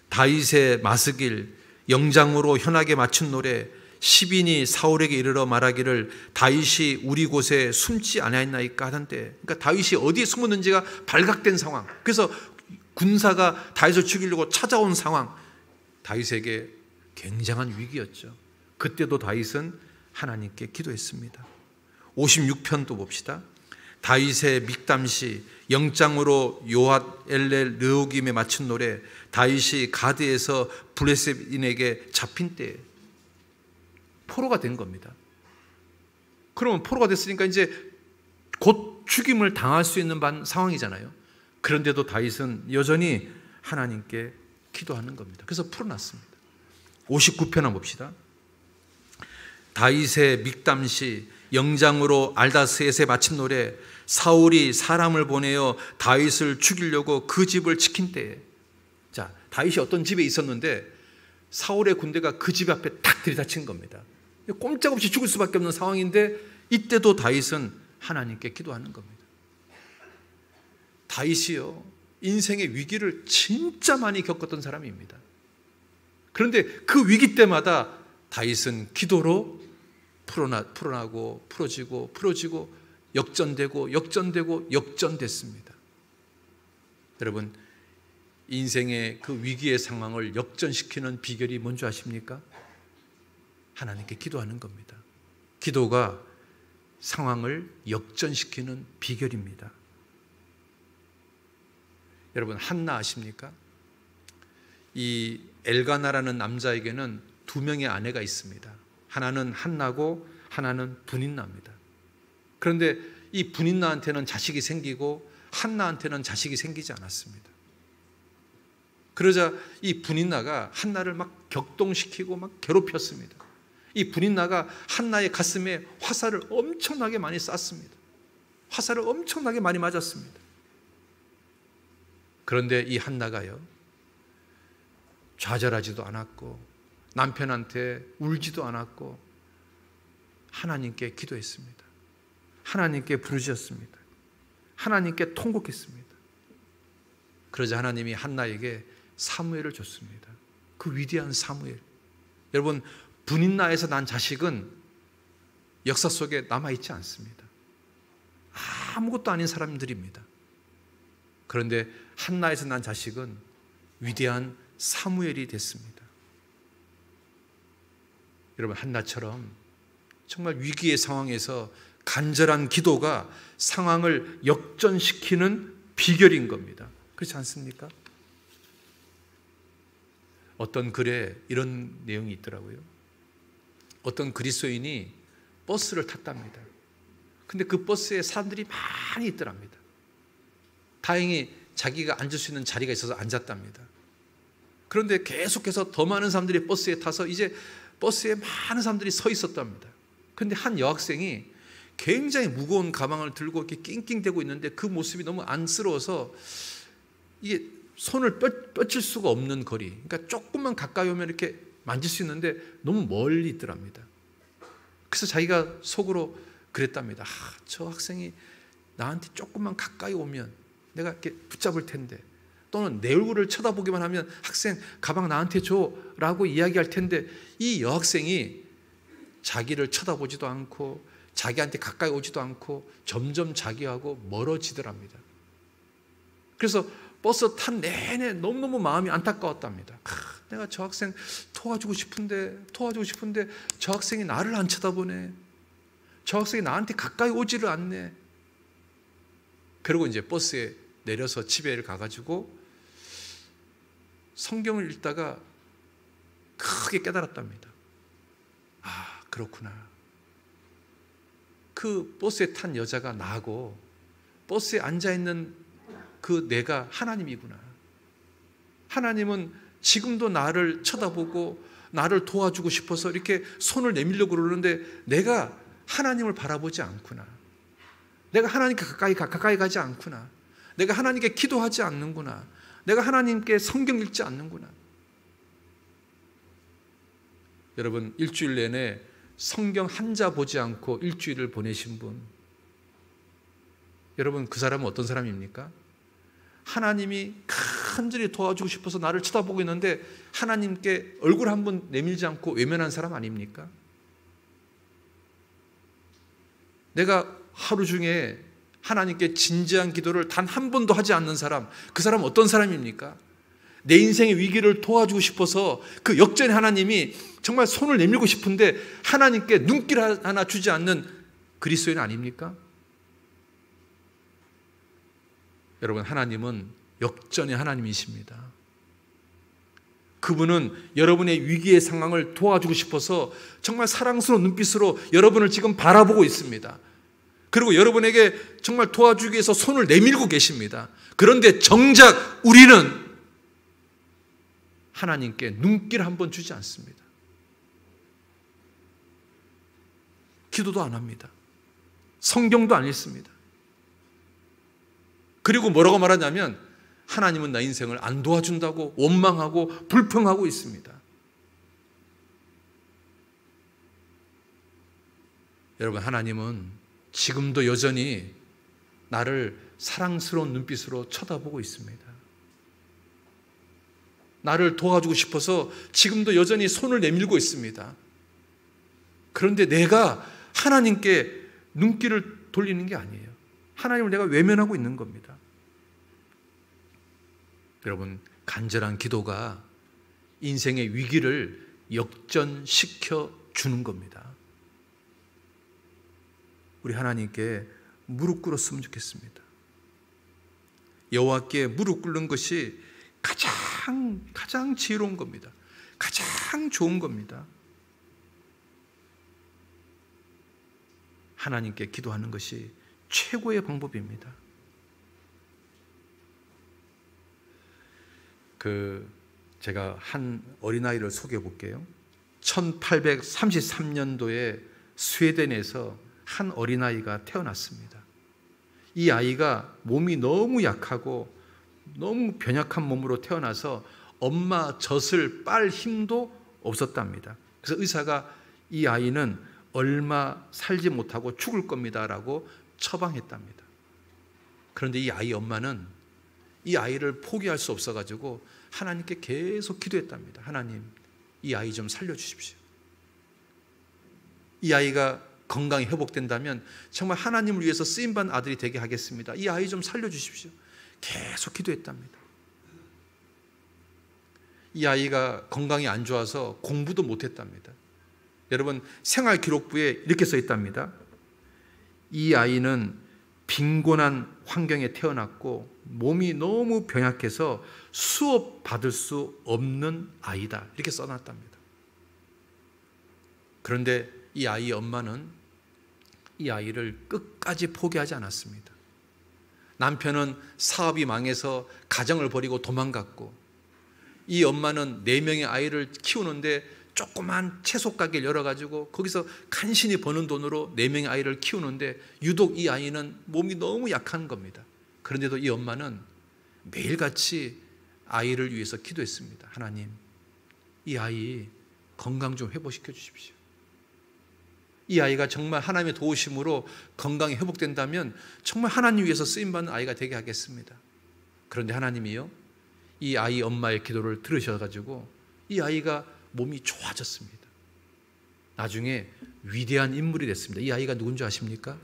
다윗의 마스길 영장으로 현하게 맞춘 노래. 시빈이 사울에게 이르러 말하기를 다윗이 우리 곳에 숨지 아니하였나이까 하던때, 그러니까 다윗이 어디에 숨었는지가 발각된 상황. 그래서 군사가 다윗을 죽이려고 찾아온 상황, 다윗에게 굉장한 위기였죠. 그때도 다윗은 하나님께 기도했습니다. 56편도 봅시다. 다윗의 믹담시, 영장으로 요핫 엘렐 르호김에 맞춘 노래. 다윗이 가드에서 블레셋인에게 잡힌 때에 포로가 된 겁니다. 그러면 포로가 됐으니까 이제 곧 죽임을 당할 수 있는 상황이잖아요. 그런데도 다윗은 여전히 하나님께 기도하는 겁니다. 그래서 풀어놨습니다. 59편 한번 봅시다. 다윗의 믹담시, 영장으로 알다스에세 마친 노래. 사울이 사람을 보내어 다윗을 죽이려고 그 집을 지킨 때에. 자, 다윗이 어떤 집에 있었는데 사울의 군대가 그 집 앞에 탁 들이닥친 겁니다. 꼼짝없이 죽을 수밖에 없는 상황인데 이때도 다윗은 하나님께 기도하는 겁니다. 다윗이요, 인생의 위기를 진짜 많이 겪었던 사람입니다. 그런데 그 위기 때마다 다윗은 기도로 풀어나고 풀어지고 역전되고 역전됐습니다. 여러분, 인생의 그 위기의 상황을 역전시키는 비결이 뭔지 아십니까? 하나님께 기도하는 겁니다. 기도가 상황을 역전시키는 비결입니다. 여러분, 한나 아십니까? 이 엘가나라는 남자에게는 두 명의 아내가 있습니다. 하나는 한나고 하나는 분인나입니다. 그런데 이 분인나한테는 자식이 생기고 한나한테는 자식이 생기지 않았습니다. 그러자 이 분인나가 한나를 막 격동시키고 막 괴롭혔습니다. 이 분인나가 한나의 가슴에 화살을 엄청나게 많이 쐈습니다. 화살을 엄청나게 많이 맞았습니다. 그런데 이 한나가요, 좌절하지도 않았고 남편한테 울지도 않았고 하나님께 기도했습니다. 하나님께 부르짖었습니다. 하나님께 통곡했습니다. 그러자 하나님이 한나에게 사무엘을 줬습니다. 그 위대한 사무엘. 여러분, 분인나에서 난 자식은 역사 속에 남아있지 않습니다. 아무것도 아닌 사람들입니다. 그런데 한나에서 난 자식은 위대한 사무엘이 됐습니다. 여러분, 한나처럼 정말 위기의 상황에서 간절한 기도가 상황을 역전시키는 비결인 겁니다. 그렇지 않습니까? 어떤 글에 이런 내용이 있더라고요. 어떤 그리스도인이 버스를 탔답니다. 근데 그 버스에 사람들이 많이 있더랍니다. 다행히 자기가 앉을 수 있는 자리가 있어서 앉았답니다. 그런데 계속해서 더 많은 사람들이 버스에 타서 이제 버스에 많은 사람들이 서 있었답니다. 그런데 한 여학생이 굉장히 무거운 가방을 들고 이렇게 낑낑대고 있는데 그 모습이 너무 안쓰러워서 이게 손을 뻗칠 수가 없는 거리, 그러니까 조금만 가까이 오면 이렇게 만질 수 있는데 너무 멀리 있더랍니다. 그래서 자기가 속으로 그랬답니다. 저 학생이 나한테 조금만 가까이 오면 내가 이렇게 붙잡을 텐데, 또는 내 얼굴을 쳐다보기만 하면 학생 가방 나한테 줘라고 이야기할 텐데, 이 여학생이 자기를 쳐다보지도 않고 자기한테 가까이 오지도 않고 점점 자기하고 멀어지더랍니다. 그래서 버스 탄 내내 너무너무 마음이 안타까웠답니다. 내가 저 학생 도와주고 싶은데 저 학생이 나를 안 쳐다보네. 저 학생이 나한테 가까이 오지를 않네. 그리고 이제 버스에 내려서 집에 가가지고 성경을 읽다가 크게 깨달았답니다. 그렇구나. 그 버스에 탄 여자가 나고 버스에 앉아있는 그 내가 하나님이구나. 하나님은 지금도 나를 쳐다보고 나를 도와주고 싶어서 이렇게 손을 내밀려고 그러는데 내가 하나님을 바라보지 않구나. 내가 하나님께 가까이 가지 않구나. 내가 하나님께 기도하지 않는구나. 내가 하나님께 성경 읽지 않는구나. 여러분, 일주일 내내 성경 한자 보지 않고 일주일을 보내신 분, 여러분, 그 사람은 어떤 사람입니까? 하나님이 간절히 도와주고 싶어서 나를 쳐다보고 있는데 하나님께 얼굴 한번 내밀지 않고 외면한 사람 아닙니까? 내가 하루 중에 하나님께 진지한 기도를 단 한 번도 하지 않는 사람, 그 사람은 어떤 사람입니까? 내 인생의 위기를 도와주고 싶어서 그 역전의 하나님이 정말 손을 내밀고 싶은데 하나님께 눈길 하나 주지 않는 그리스도인 아닙니까? 여러분, 하나님은 역전의 하나님이십니다. 그분은 여러분의 위기의 상황을 도와주고 싶어서 정말 사랑스러운 눈빛으로 여러분을 지금 바라보고 있습니다. 그리고 여러분에게 정말 도와주기 위해서 손을 내밀고 계십니다. 그런데 정작 우리는 하나님께 눈길 한 번 주지 않습니다. 기도도 안 합니다. 성경도 안 읽습니다. 그리고 뭐라고 말하냐면 하나님은 나 인생을 안 도와준다고 원망하고 불평하고 있습니다. 여러분, 하나님은 지금도 여전히 나를 사랑스러운 눈빛으로 쳐다보고 있습니다. 나를 도와주고 싶어서 지금도 여전히 손을 내밀고 있습니다. 그런데 내가 하나님께 눈길을 돌리는 게 아니에요. 하나님을 내가 외면하고 있는 겁니다. 여러분, 간절한 기도가 인생의 위기를 역전시켜 주는 겁니다. 우리 하나님께 무릎 꿇었으면 좋겠습니다. 여호와께 무릎 꿇는 것이 가장 지혜로운 겁니다. 가장 좋은 겁니다. 하나님께 기도하는 것이 최고의 방법입니다. 제가 한 어린아이를 소개해 볼게요. 1833년도에 스웨덴에서 한 어린아이가 태어났습니다. 이 아이가 몸이 너무 약하고 너무 변약한 몸으로 태어나서 엄마 젖을 빨 힘도 없었답니다. 그래서 의사가 이 아이는 얼마 살지 못하고 죽을 겁니다라고 처방했답니다. 그런데 이 아이 엄마는 이 아이를 포기할 수 없어가지고 하나님께 계속 기도했답니다. 하나님, 이 아이 좀 살려주십시오. 이 아이가 건강이 회복된다면 정말 하나님을 위해서 쓰임받는 아들이 되게 하겠습니다. 이 아이 좀 살려주십시오. 계속 기도했답니다. 이 아이가 건강이 안 좋아서 공부도 못했답니다. 여러분, 생활기록부에 이렇게 써 있답니다. 이 아이는 빈곤한 환경에 태어났고 몸이 너무 병약해서 수업 받을 수 없는 아이다, 이렇게 써놨답니다. 그런데 이 아이의 엄마는 이 아이를 끝까지 포기하지 않았습니다. 남편은 사업이 망해서 가정을 버리고 도망갔고, 이 엄마는 4명의 아이를 키우는데 조그만 채소 가게를 열어가지고 거기서 간신히 버는 돈으로 4명의 아이를 키우는데 유독 이 아이는 몸이 너무 약한 겁니다. 그런데도 이 엄마는 매일같이 아이를 위해서 기도했습니다. 하나님, 이 아이 건강 좀 회복시켜 주십시오. 이 아이가 정말 하나님의 도우심으로 건강이 회복된다면 정말 하나님 위해서 쓰임받는 아이가 되게 하겠습니다. 그런데 하나님이요, 이 아이 엄마의 기도를 들으셔가지고 이 아이가 몸이 좋아졌습니다. 나중에 위대한 인물이 됐습니다. 이 아이가 누군지 아십니까?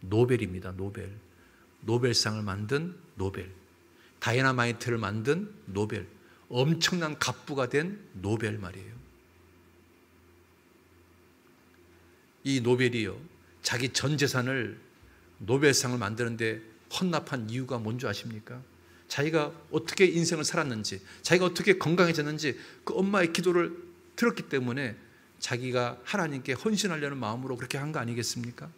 노벨입니다. 노벨. 노벨상을 만든 노벨. 다이너마이트를 만든 노벨. 엄청난 갑부가 된 노벨 말이에요. 이 노벨이요, 자기 전 재산을 노벨상을 만드는데 헌납한 이유가 뭔지 아십니까? 자기가 어떻게 인생을 살았는지, 자기가 어떻게 건강해졌는지 그 엄마의 기도를 들었기 때문에 자기가 하나님께 헌신하려는 마음으로 그렇게 한 거 아니겠습니까?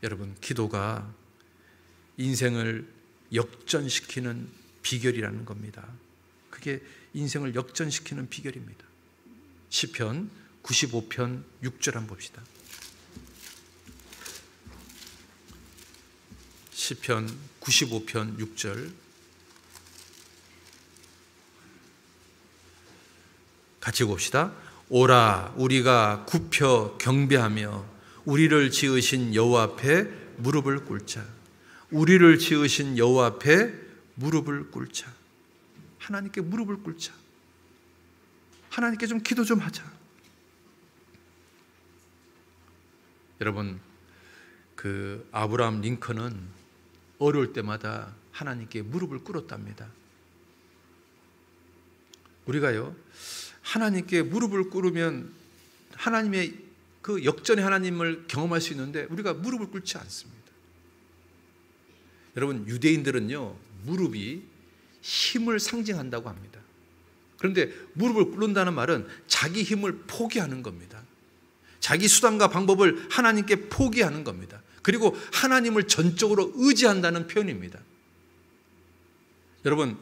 여러분, 기도가 인생을 역전시키는 비결이라는 겁니다. 그게 인생을 역전시키는 비결입니다. 시편 95편 6절 한번 봅시다. 시편 95편 6절 같이 봅시다. 오라, 우리가 굽혀 경배하며 우리를 지으신 여호와 앞에 무릎을 꿇자. 우리를 지으신 여호와 앞에 무릎을 꿇자. 하나님께 무릎을 꿇자. 하나님께 좀 기도 좀 하자. 여러분, 그 아브라함 링컨은 어려울 때마다 하나님께 무릎을 꿇었답니다. 우리가요, 하나님께 무릎을 꿇으면 하나님의 그 역전의 하나님을 경험할 수 있는데 우리가 무릎을 꿇지 않습니다. 여러분, 유대인들은요, 무릎이 힘을 상징한다고 합니다. 그런데 무릎을 꿇는다는 말은 자기 힘을 포기하는 겁니다. 자기 수단과 방법을 하나님께 포기하는 겁니다. 그리고 하나님을 전적으로 의지한다는 표현입니다. 여러분,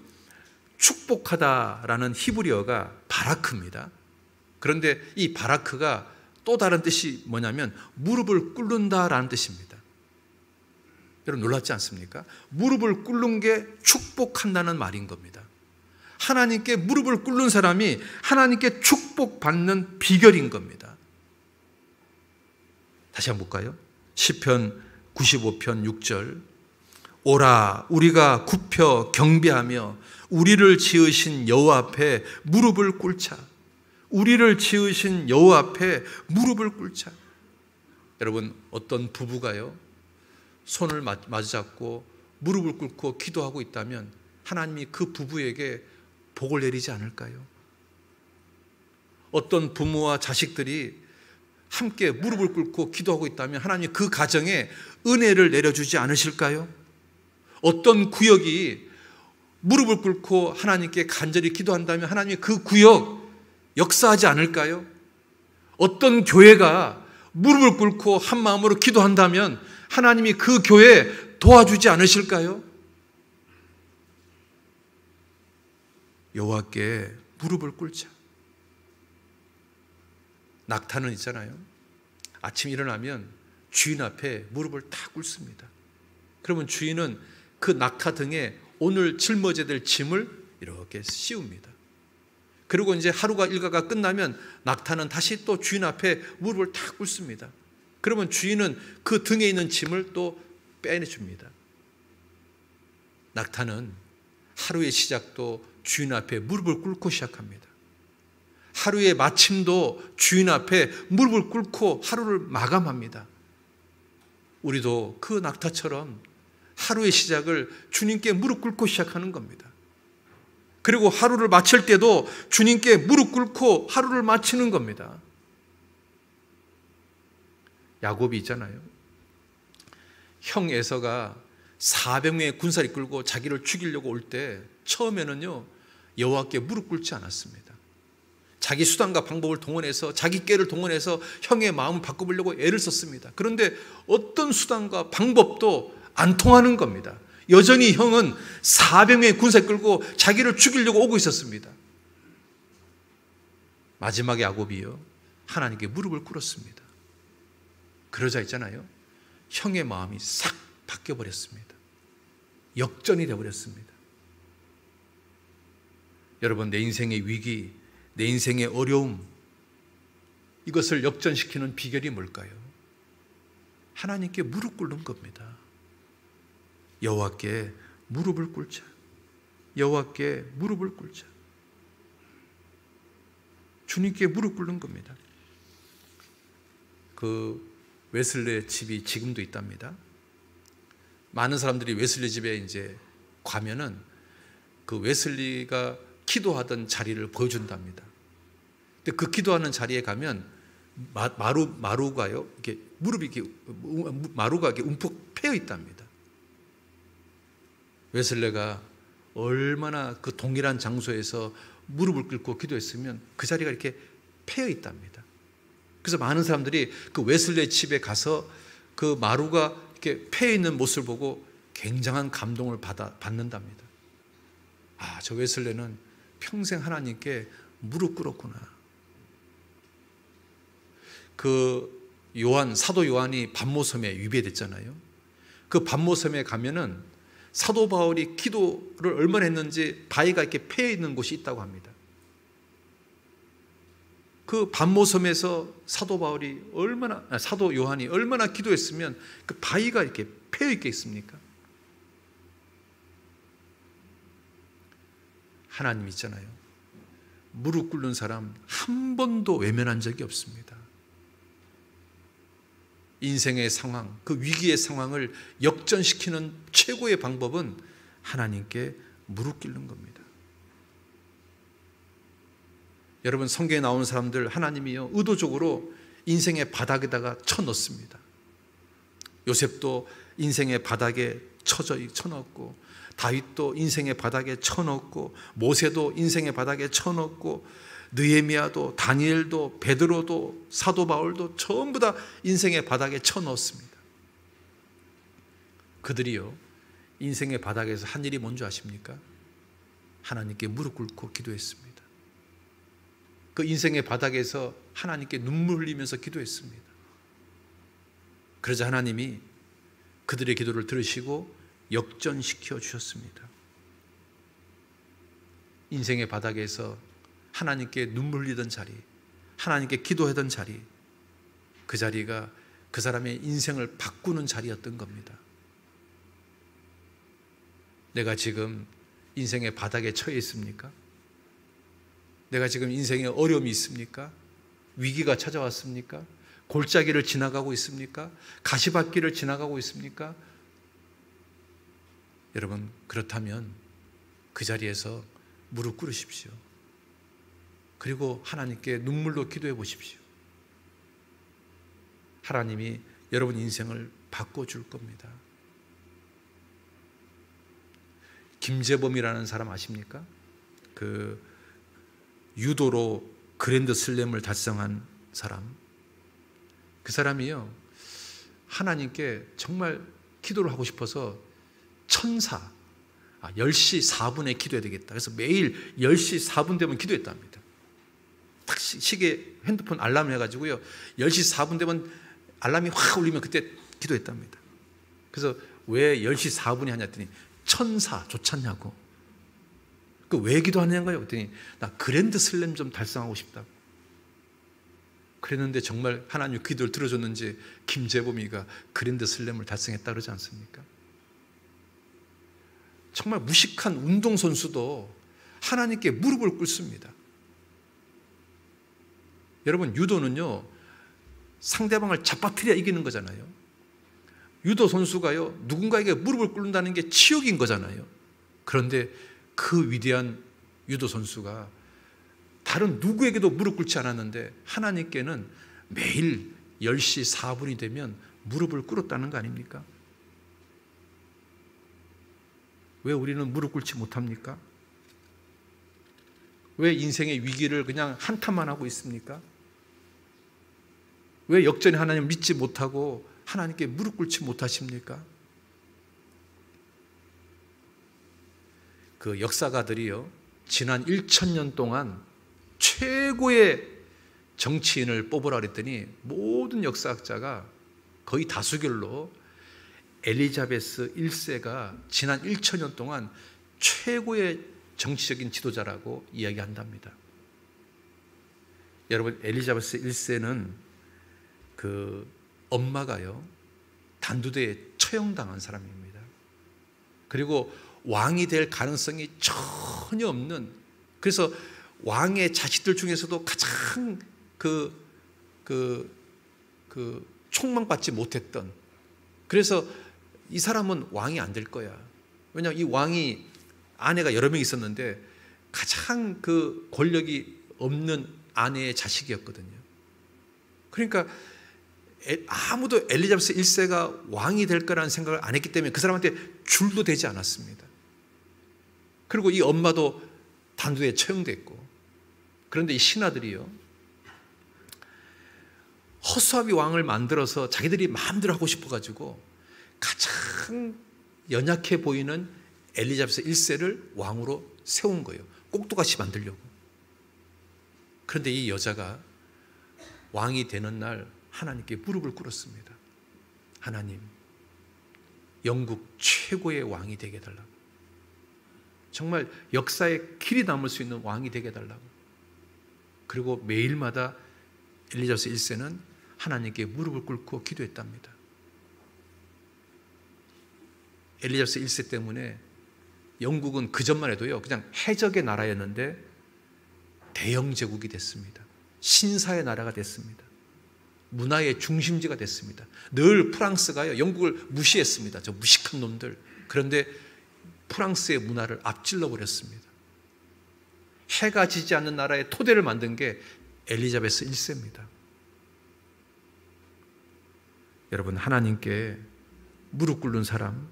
축복하다라는 히브리어가 바라크입니다. 그런데 이 바라크가 또 다른 뜻이 뭐냐면 무릎을 꿇는다라는 뜻입니다. 여러분, 놀랍지 않습니까? 무릎을 꿇는 게 축복한다는 말인 겁니다. 하나님께 무릎을 꿇는 사람이 하나님께 축복받는 비결인 겁니다. 다시 한번 볼까요? 시편 95편 6절, 오라 우리가 굽혀 경배하며 우리를 지으신 여호와 앞에 무릎을 꿇자. 우리를 지으신 여호와 앞에 무릎을 꿇자. 여러분, 어떤 부부가요, 손을 마주잡고 무릎을 꿇고 기도하고 있다면 하나님이 그 부부에게 복을 내리지 않을까요? 어떤 부모와 자식들이 함께 무릎을 꿇고 기도하고 있다면 하나님이 그 가정에 은혜를 내려주지 않으실까요? 어떤 구역이 무릎을 꿇고 하나님께 간절히 기도한다면 하나님이 그 구역 역사하지 않을까요? 어떤 교회가 무릎을 꿇고 한 마음으로 기도한다면 하나님이 그 교회 도와주지 않으실까요? 여호와께 무릎을 꿇자. 낙타는 있잖아요, 아침 일어나면 주인 앞에 무릎을 다 꿇습니다. 그러면 주인은 그 낙타 등에 오늘 짊어져야 될 짐을 이렇게 씌웁니다. 그리고 이제 하루가 일과가 끝나면 낙타는 다시 또 주인 앞에 무릎을 다 꿇습니다. 그러면 주인은 그 등에 있는 짐을 또 빼내줍니다. 낙타는 하루의 시작도 주인 앞에 무릎을 꿇고 시작합니다. 하루의 마침도 주인 앞에 무릎을 꿇고 하루를 마감합니다. 우리도 그 낙타처럼 하루의 시작을 주님께 무릎 꿇고 시작하는 겁니다. 그리고 하루를 마칠 때도 주님께 무릎 꿇고 하루를 마치는 겁니다. 야곱이 있잖아요, 형 에서가 400명의 군사를 이끌고 자기를 죽이려고 올 때 처음에는요, 여호와께 무릎 꿇지 않았습니다. 자기 수단과 방법을 동원해서, 자기 꾀를 동원해서 형의 마음을 바꿔보려고 애를 썼습니다. 그런데 어떤 수단과 방법도 안 통하는 겁니다. 여전히 형은 400명의 군사를 끌고 자기를 죽이려고 오고 있었습니다. 마지막에 야곱이요, 하나님께 무릎을 꿇었습니다. 그러자 있잖아요, 형의 마음이 싹 바뀌어버렸습니다. 역전이 되어버렸습니다. 여러분, 내 인생의 위기, 내 인생의 어려움, 이것을 역전시키는 비결이 뭘까요? 하나님께 무릎 꿇는 겁니다. 여호와께 무릎을 꿇자. 여호와께 무릎을 꿇자. 주님께 무릎 꿇는 겁니다. 그 웨슬레 집이 지금도 있답니다. 많은 사람들이 웨슬리 집에 이제 가면은 그 웨슬리가 기도하던 자리를 보여준답니다. 근데 그 기도하는 자리에 가면 마루가요, 이렇게 무릎이 이렇게 마루가 이렇게 움푹 패여 있답니다. 웨슬레가 얼마나 그 동일한 장소에서 무릎을 꿇고 기도했으면 그 자리가 이렇게 패여 있답니다. 그래서 많은 사람들이 그 웨슬레 집에 가서 그 마루가 이렇게 패여 있는 모습을 보고 굉장한 감동을 받는답니다. 아, 저 웨슬레는 평생 하나님께 무릎 꿇었구나. 그 사도 요한이 반모섬에 유배됐잖아요. 그 반모섬에 가면은 사도 바울이 기도를 얼마나 했는지 바위가 이렇게 패여 있는 곳이 있다고 합니다. 그 반모섬에서 사도 요한이 얼마나 기도했으면 그 바위가 이렇게 패여 있겠습니까? 하나님 있잖아요, 무릎 꿇는 사람 한 번도 외면한 적이 없습니다. 인생의 상황, 그 위기의 상황을 역전시키는 최고의 방법은 하나님께 무릎 꿇는 겁니다. 여러분, 성경에 나오는 사람들 하나님이요 의도적으로 인생의 바닥에다가 쳐넣습니다. 요셉도 인생의 바닥에 쳐넣었고, 다윗도 인생의 바닥에 쳐넣었고, 모세도 인생의 바닥에 쳐넣었고, 느헤미야도, 다니엘도, 베드로도, 사도 바울도 전부 다 인생의 바닥에 쳐넣었습니다. 그들이요 인생의 바닥에서 한 일이 뭔지 아십니까? 하나님께 무릎 꿇고 기도했습니다. 그 인생의 바닥에서 하나님께 눈물 흘리면서 기도했습니다. 그러자 하나님이 그들의 기도를 들으시고 역전시켜 주셨습니다. 인생의 바닥에서 하나님께 눈물 흘리던 자리, 하나님께 기도하던 자리, 그 자리가 그 사람의 인생을 바꾸는 자리였던 겁니다. 내가 지금 인생의 바닥에 처해 있습니까? 내가 지금 인생에 어려움이 있습니까? 위기가 찾아왔습니까? 골짜기를 지나가고 있습니까? 가시밭길을 지나가고 있습니까? 여러분, 그렇다면 그 자리에서 무릎 꿇으십시오. 그리고 하나님께 눈물로 기도해 보십시오. 하나님이 여러분 인생을 바꿔줄 겁니다. 김재범이라는 사람 아십니까? 그 유도로 그랜드 슬램을 달성한 사람. 그 사람이요 하나님께 정말 기도를 하고 싶어서 10시 4분에 기도해야 되겠다. 그래서 매일 10시 4분 되면 기도했답니다. 딱 시계 핸드폰 알람을 해가지고요 10시 4분 되면 알람이 확 울리면 그때 기도했답니다. 그래서 왜 10시 4분이 하냐 했더니 천사 좋잖냐고. 그 왜 기도하냐고요? 그랬더니 나 그랜드 슬램 좀 달성하고 싶다고. 그랬는데 정말 하나님 기도를 들어줬는지 김재범이가 그랜드 슬램을 달성했다 그러지 않습니까? 정말 무식한 운동선수도 하나님께 무릎을 꿇습니다. 여러분, 유도는요 상대방을 잡아뜨려야 이기는 거잖아요. 유도 선수가요 누군가에게 무릎을 꿇는다는 게 치욕인 거잖아요. 그런데 그 위대한 유도 선수가 다른 누구에게도 무릎 꿇지 않았는데 하나님께는 매일 10시 4분이 되면 무릎을 꿇었다는 거 아닙니까? 왜 우리는 무릎 꿇지 못합니까? 왜 인생의 위기를 그냥 한탄만 하고 있습니까? 왜 역전히 하나님을 믿지 못하고 하나님께 무릎 꿇지 못하십니까? 그 역사가들이요 지난 1000년 동안 최고의 정치인을 뽑으라 그랬더니 모든 역사학자가 거의 다수결로 엘리자베스 1세가 지난 1000년 동안 최고의 정치적인 지도자라고 이야기한답니다. 여러분, 엘리자베스 1세는 그 엄마가요 단두대에 처형당한 사람입니다. 그리고 왕이 될 가능성이 전혀 없는, 그래서 왕의 자식들 중에서도 가장 촉망받지 못했던, 그래서 이 사람은 왕이 안 될 거야. 왜냐하면 이 왕이 아내가 여러 명 있었는데 가장 그 권력이 없는 아내의 자식이었거든요. 그러니까 아무도 엘리자베스 1세가 왕이 될 거라는 생각을 안 했기 때문에 그 사람한테 줄도 되지 않았습니다. 그리고 이 엄마도 단두대에 처형됐고, 그런데 이 신하들이요 허수아비 왕을 만들어서 자기들이 마음대로 하고 싶어가지고 가장 연약해 보이는 엘리자베스 1세를 왕으로 세운 거예요. 꼭두같이 만들려고. 그런데 이 여자가 왕이 되는 날 하나님께 무릎을 꿇었습니다. 하나님, 영국 최고의 왕이 되게 해달라고. 정말 역사에 길이 남을 수 있는 왕이 되게 해달라고. 그리고 매일마다 엘리자베스 1세는 하나님께 무릎을 꿇고 기도했답니다. 엘리자베스 1세 때문에 영국은 그 전만 해도요 그냥 해적의 나라였는데 대영 제국이 됐습니다. 신사의 나라가 됐습니다. 문화의 중심지가 됐습니다. 늘 프랑스가요, 영국을 무시했습니다. 저 무식한 놈들. 그런데 프랑스의 문화를 앞질러 버렸습니다. 해가 지지 않는 나라의 토대를 만든 게 엘리자베스 1세입니다. 여러분, 하나님께 무릎 꿇는 사람,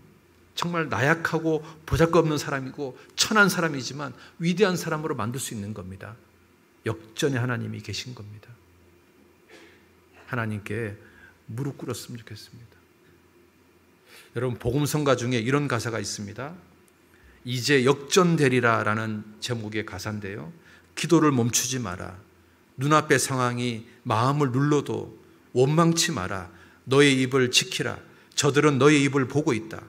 정말 나약하고 보잘것없는 사람이고 천한 사람이지만 위대한 사람으로 만들 수 있는 겁니다. 역전의 하나님이 계신 겁니다. 하나님께 무릎 꿇었으면 좋겠습니다. 여러분, 복음성가 중에 이런 가사가 있습니다. 이제 역전되리라 라는 제목의 가사인데요, 기도를 멈추지 마라. 눈앞의 상황이 마음을 눌러도 원망치 마라. 너의 입을 지키라. 저들은 너의 입을 보고 있다.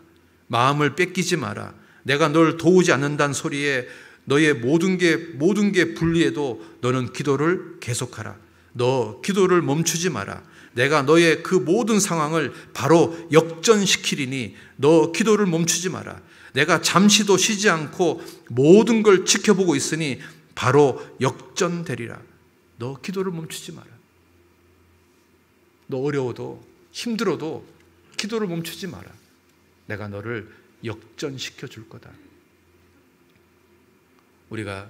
마음을 뺏기지 마라. 내가 널 도우지 않는다는 소리에 너의 모든 게 불리해도 너는 기도를 계속하라. 너 기도를 멈추지 마라. 내가 너의 그 모든 상황을 바로 역전시키리니 너 기도를 멈추지 마라. 내가 잠시도 쉬지 않고 모든 걸 지켜보고 있으니 바로 역전되리라. 너 기도를 멈추지 마라. 너 어려워도 힘들어도 기도를 멈추지 마라. 내가 너를 역전시켜 줄 거다. 우리가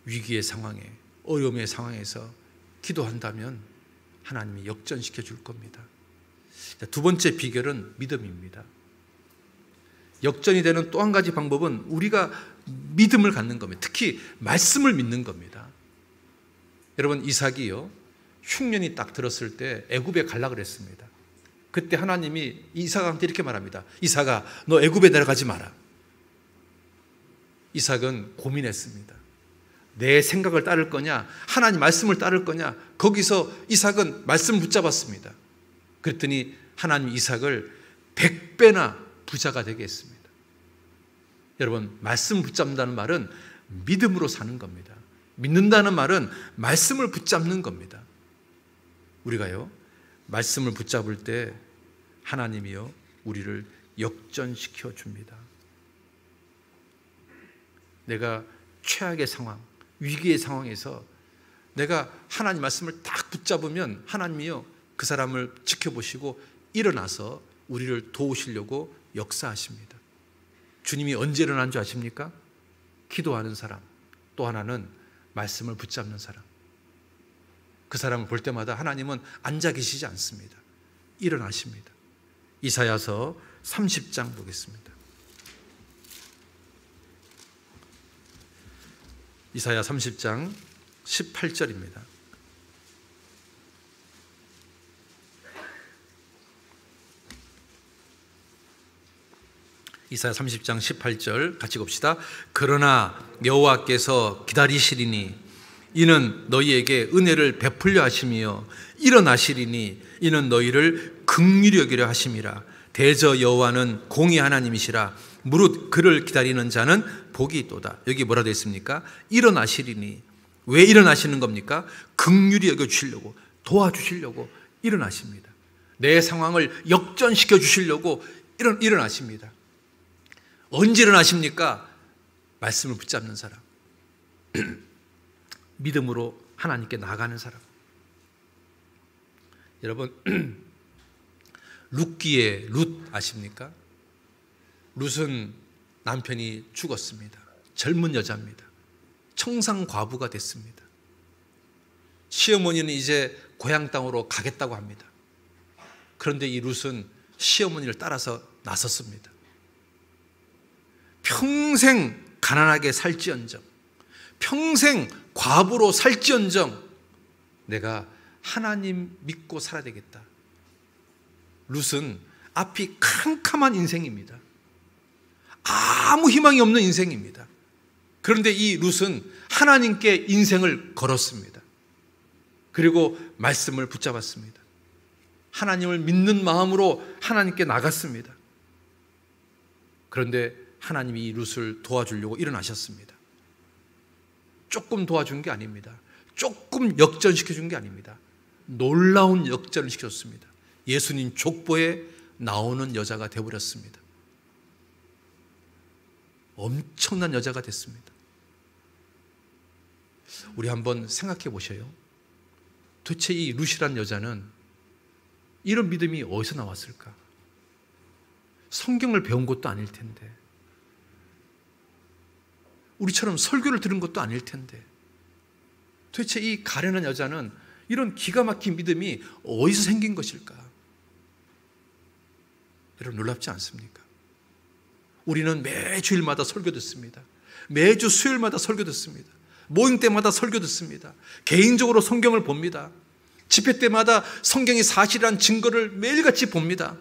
위기의 상황에, 어려움의 상황에서 기도한다면 하나님이 역전시켜 줄 겁니다. 두 번째 비결은 믿음입니다. 역전이 되는 또 한 가지 방법은 우리가 믿음을 갖는 겁니다. 특히 말씀을 믿는 겁니다. 여러분, 이삭이요, 흉년이 딱 들었을 때 애굽에 가려고 그랬습니다. 그때 하나님이 이삭한테 이렇게 말합니다. 이삭아, 너 애굽에 내려가지 마라. 이삭은 고민했습니다. 내 생각을 따를 거냐, 하나님 말씀을 따를 거냐. 거기서 이삭은 말씀을 붙잡았습니다. 그랬더니 하나님 이삭을 100배나 부자가 되게 했습니다. 여러분, 말씀을 붙잡는다는 말은 믿음으로 사는 겁니다. 믿는다는 말은 말씀을 붙잡는 겁니다. 우리가요, 말씀을 붙잡을 때 하나님이요, 우리를 역전시켜 줍니다. 내가 최악의 상황, 위기의 상황에서 내가 하나님 말씀을 딱 붙잡으면 하나님이요, 그 사람을 지켜보시고 일어나서 우리를 도우시려고 역사하십니다. 주님이 언제 일어난 줄 아십니까? 기도하는 사람, 또 하나는 말씀을 붙잡는 사람. 그 사람을 볼 때마다 하나님은 앉아 계시지 않습니다. 일어나십니다. 이사야서 30장 보겠습니다. 이사야 30장 18절입니다. 이사야 30장 18절 같이 봅시다. 그러나 여호와께서 기다리시리니 이는 너희에게 은혜를 베풀려 하심이요 일어나시리니 이는 너희를 긍휼히 여기려 하심이라. 대저 여호와는 공의 하나님이시라. 무릇 그를 기다리는 자는 복이 있도다. 여기 뭐라 되어 있습니까? 일어나시리니. 왜 일어나시는 겁니까? 긍휼히 여겨주시려고, 도와주시려고 일어나십니다. 내 상황을 역전시켜 주시려고 일어나십니다. 언제 일어나십니까? 말씀을 붙잡는 사람, 믿음으로 하나님께 나가는 사람. 여러분, 룻기의 룻 아십니까? 룻은 남편이 죽었습니다. 젊은 여자입니다. 청상 과부가 됐습니다. 시어머니는 이제 고향 땅으로 가겠다고 합니다. 그런데 이 룻은 시어머니를 따라서 나섰습니다. 평생 가난하게 살지언정, 평생 과부로 살지언정 내가 하나님 믿고 살아야 되겠다. 룻은 앞이 캄캄한 인생입니다. 아무 희망이 없는 인생입니다. 그런데 이 룻은 하나님께 인생을 걸었습니다. 그리고 말씀을 붙잡았습니다. 하나님을 믿는 마음으로 하나님께 나갔습니다. 그런데 하나님이 이 룻을 도와주려고 일어나셨습니다. 조금 도와준 게 아닙니다. 조금 역전시켜준 게 아닙니다. 놀라운 역전을 시켰습니다. 예수님 족보에 나오는 여자가 되어버렸습니다. 엄청난 여자가 됐습니다. 우리 한번 생각해 보셔요. 도대체 이 룻이란 여자는 이런 믿음이 어디서 나왔을까? 성경을 배운 것도 아닐 텐데, 우리처럼 설교를 들은 것도 아닐 텐데, 도대체 이 가련한 여자는 이런 기가 막힌 믿음이 어디서 생긴 것일까? 여러분, 놀랍지 않습니까? 우리는 매주일마다 설교 듣습니다. 매주 수요일마다 설교 듣습니다. 모임 때마다 설교 듣습니다. 개인적으로 성경을 봅니다. 집회 때마다 성경이 사실이라는 증거를 매일같이 봅니다.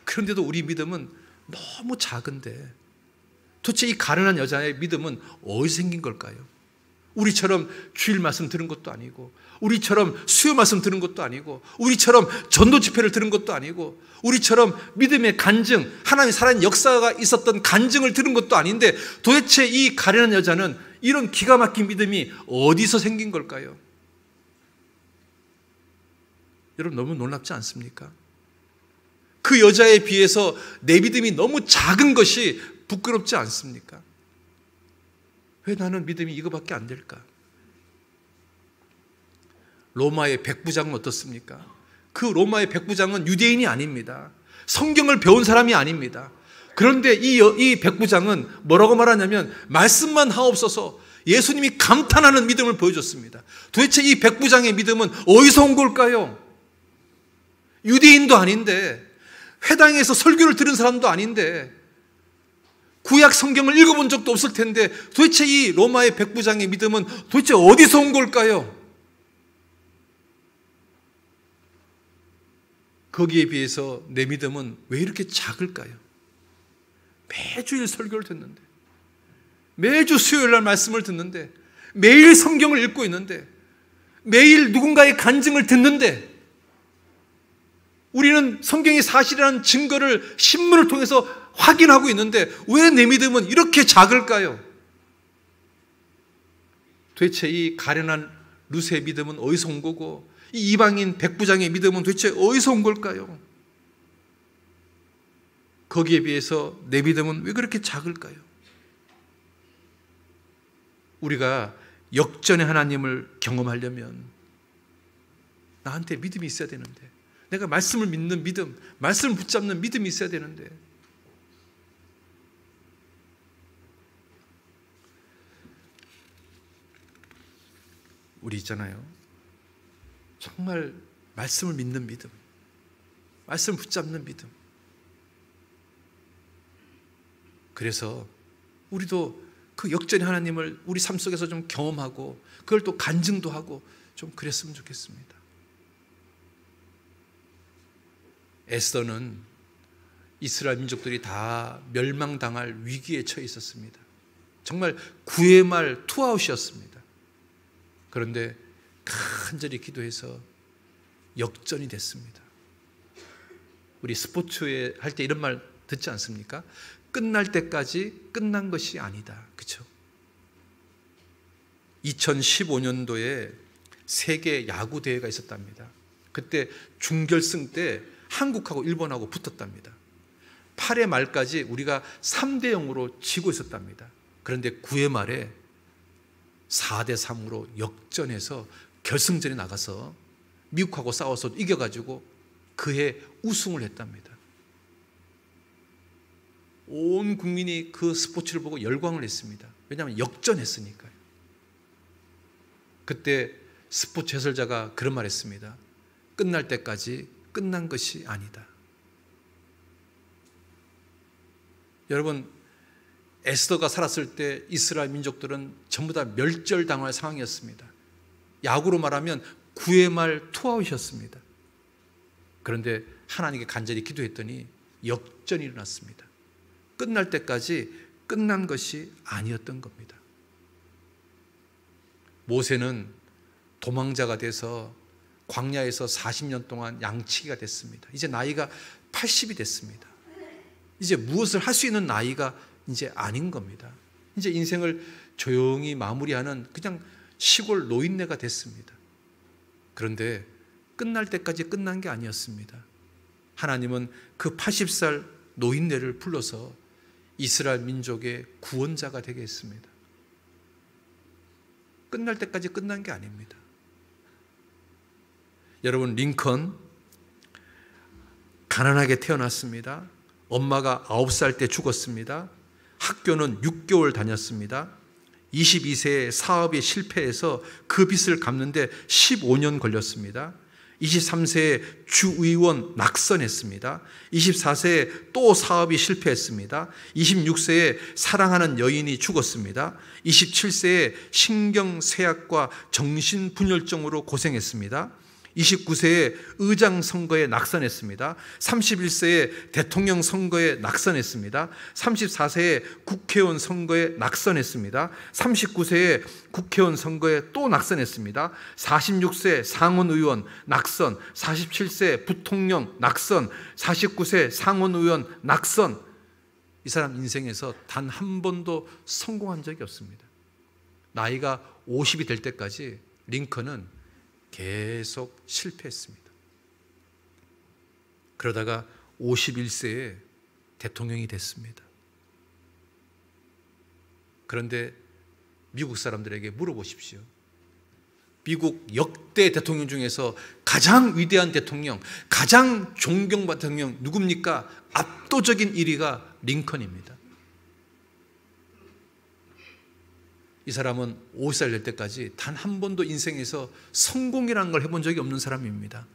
그런데도 우리 믿음은 너무 작은데, 도대체 이 가련한 여자의 믿음은 어디서 생긴 걸까요? 우리처럼 주일 말씀 들은 것도 아니고, 우리처럼 수요 말씀 들은 것도 아니고, 우리처럼 전도 집회를 들은 것도 아니고, 우리처럼 믿음의 간증, 하나님의 살아있는 역사가 있었던 간증을 들은 것도 아닌데, 도대체 이 가련한 여자는 이런 기가 막힌 믿음이 어디서 생긴 걸까요? 여러분, 너무 놀랍지 않습니까? 그 여자에 비해서 내 믿음이 너무 작은 것이 부끄럽지 않습니까? 왜 나는 믿음이 이거밖에 안 될까? 로마의 백부장은 어떻습니까? 그 로마의 백부장은 유대인이 아닙니다. 성경을 배운 사람이 아닙니다. 그런데 이 백부장은 뭐라고 말하냐면, 말씀만 하옵소서, 예수님이 감탄하는 믿음을 보여줬습니다. 도대체 이 백부장의 믿음은 어디서 온 걸까요? 유대인도 아닌데, 회당에서 설교를 들은 사람도 아닌데, 구약 성경을 읽어본 적도 없을 텐데, 도대체 이 로마의 백부장의 믿음은 도대체 어디서 온 걸까요? 거기에 비해서 내 믿음은 왜 이렇게 작을까요? 매주일 설교를 듣는데, 매주 수요일 날 말씀을 듣는데, 매일 성경을 읽고 있는데, 매일 누군가의 간증을 듣는데, 우리는 성경이 사실이라는 증거를 신문을 통해서 확인하고 있는데, 왜 내 믿음은 이렇게 작을까요? 도대체 이 가련한 룻의 믿음은 어디서 온 거고, 이 이방인 백부장의 믿음은 도대체 어디서 온 걸까요? 거기에 비해서 내 믿음은 왜 그렇게 작을까요? 우리가 역전의 하나님을 경험하려면 나한테 믿음이 있어야 되는데, 내가 말씀을 믿는 믿음, 말씀을 붙잡는 믿음이 있어야 되는데, 우리 있잖아요, 정말 말씀을 믿는 믿음, 말씀을 붙잡는 믿음. 그래서 우리도 그 역전의 하나님을 우리 삶 속에서 좀 경험하고, 그걸 또 간증도 하고, 좀 그랬으면 좋겠습니다. 에스더는 이스라엘 민족들이 다 멸망당할 위기에 처해 있었습니다. 정말 구의 말 투아웃이었습니다. 그런데 간절히 기도해서 역전이 됐습니다. 우리 스포츠에 할 때 이런 말 듣지 않습니까? 끝날 때까지 끝난 것이 아니다. 그렇죠? 2015년도에 세계 야구 대회가 있었답니다. 그때 중결승 때 한국하고 일본하고 붙었답니다. 8회 말까지 우리가 3대 0으로 지고 있었답니다. 그런데 9회 말에 4대 3으로 역전해서 결승전에 나가서 미국하고 싸워서 이겨가지고 그해 우승을 했답니다. 온 국민이 그 스포츠를 보고 열광을 했습니다. 왜냐하면 역전했으니까요. 그때 스포츠 해설자가 그런 말 했습니다. 끝날 때까지 끝난 것이 아니다. 여러분, 에스더가 살았을 때 이스라엘 민족들은 전부 다 멸절당할 상황이었습니다. 야구로 말하면 9회 말 투아웃이었습니다. 그런데 하나님께 간절히 기도했더니 역전이 일어났습니다. 끝날 때까지 끝난 것이 아니었던 겁니다. 모세는 도망자가 돼서 광야에서 40년 동안 양치기가 됐습니다. 이제 나이가 80이 됐습니다. 이제 무엇을 할 수 있는 나이가 이제 아닌 겁니다. 이제 인생을 조용히 마무리하는 그냥 시골 노인네가 됐습니다. 그런데 끝날 때까지 끝난 게 아니었습니다. 하나님은 그 80살 노인네를 불러서 이스라엘 민족의 구원자가 되게 했습니다. 끝날 때까지 끝난 게 아닙니다. 여러분, 링컨 가난하게 태어났습니다. 엄마가 9살 때 죽었습니다. 학교는 6개월 다녔습니다. 22세에 사업이 실패해서 그 빚을 갚는데 15년 걸렸습니다. 23세에 주의원 낙선했습니다. 24세에 또 사업이 실패했습니다. 26세에 사랑하는 여인이 죽었습니다. 27세에 신경쇠약과 정신분열증으로 고생했습니다. 29세에 의장 선거에 낙선했습니다. 31세에 대통령 선거에 낙선했습니다. 34세에 국회의원 선거에 낙선했습니다. 39세에 국회의원 선거에 또 낙선했습니다. 46세 상원의원 낙선, 47세 부통령 낙선, 49세 상원의원 낙선. 이 사람 인생에서 단 한 번도 성공한 적이 없습니다. 나이가 50이 될 때까지 링컨은 계속 실패했습니다. 그러다가 51세에 대통령이 됐습니다. 그런데 미국 사람들에게 물어보십시오. 미국 역대 대통령 중에서 가장 위대한 대통령, 가장 존경받는 대통령 누굽니까? 압도적인 1위가 링컨입니다. 이 사람은 50살 될 때까지 단 한 번도 인생에서 성공이라는 걸 해본 적이 없는 사람입니다.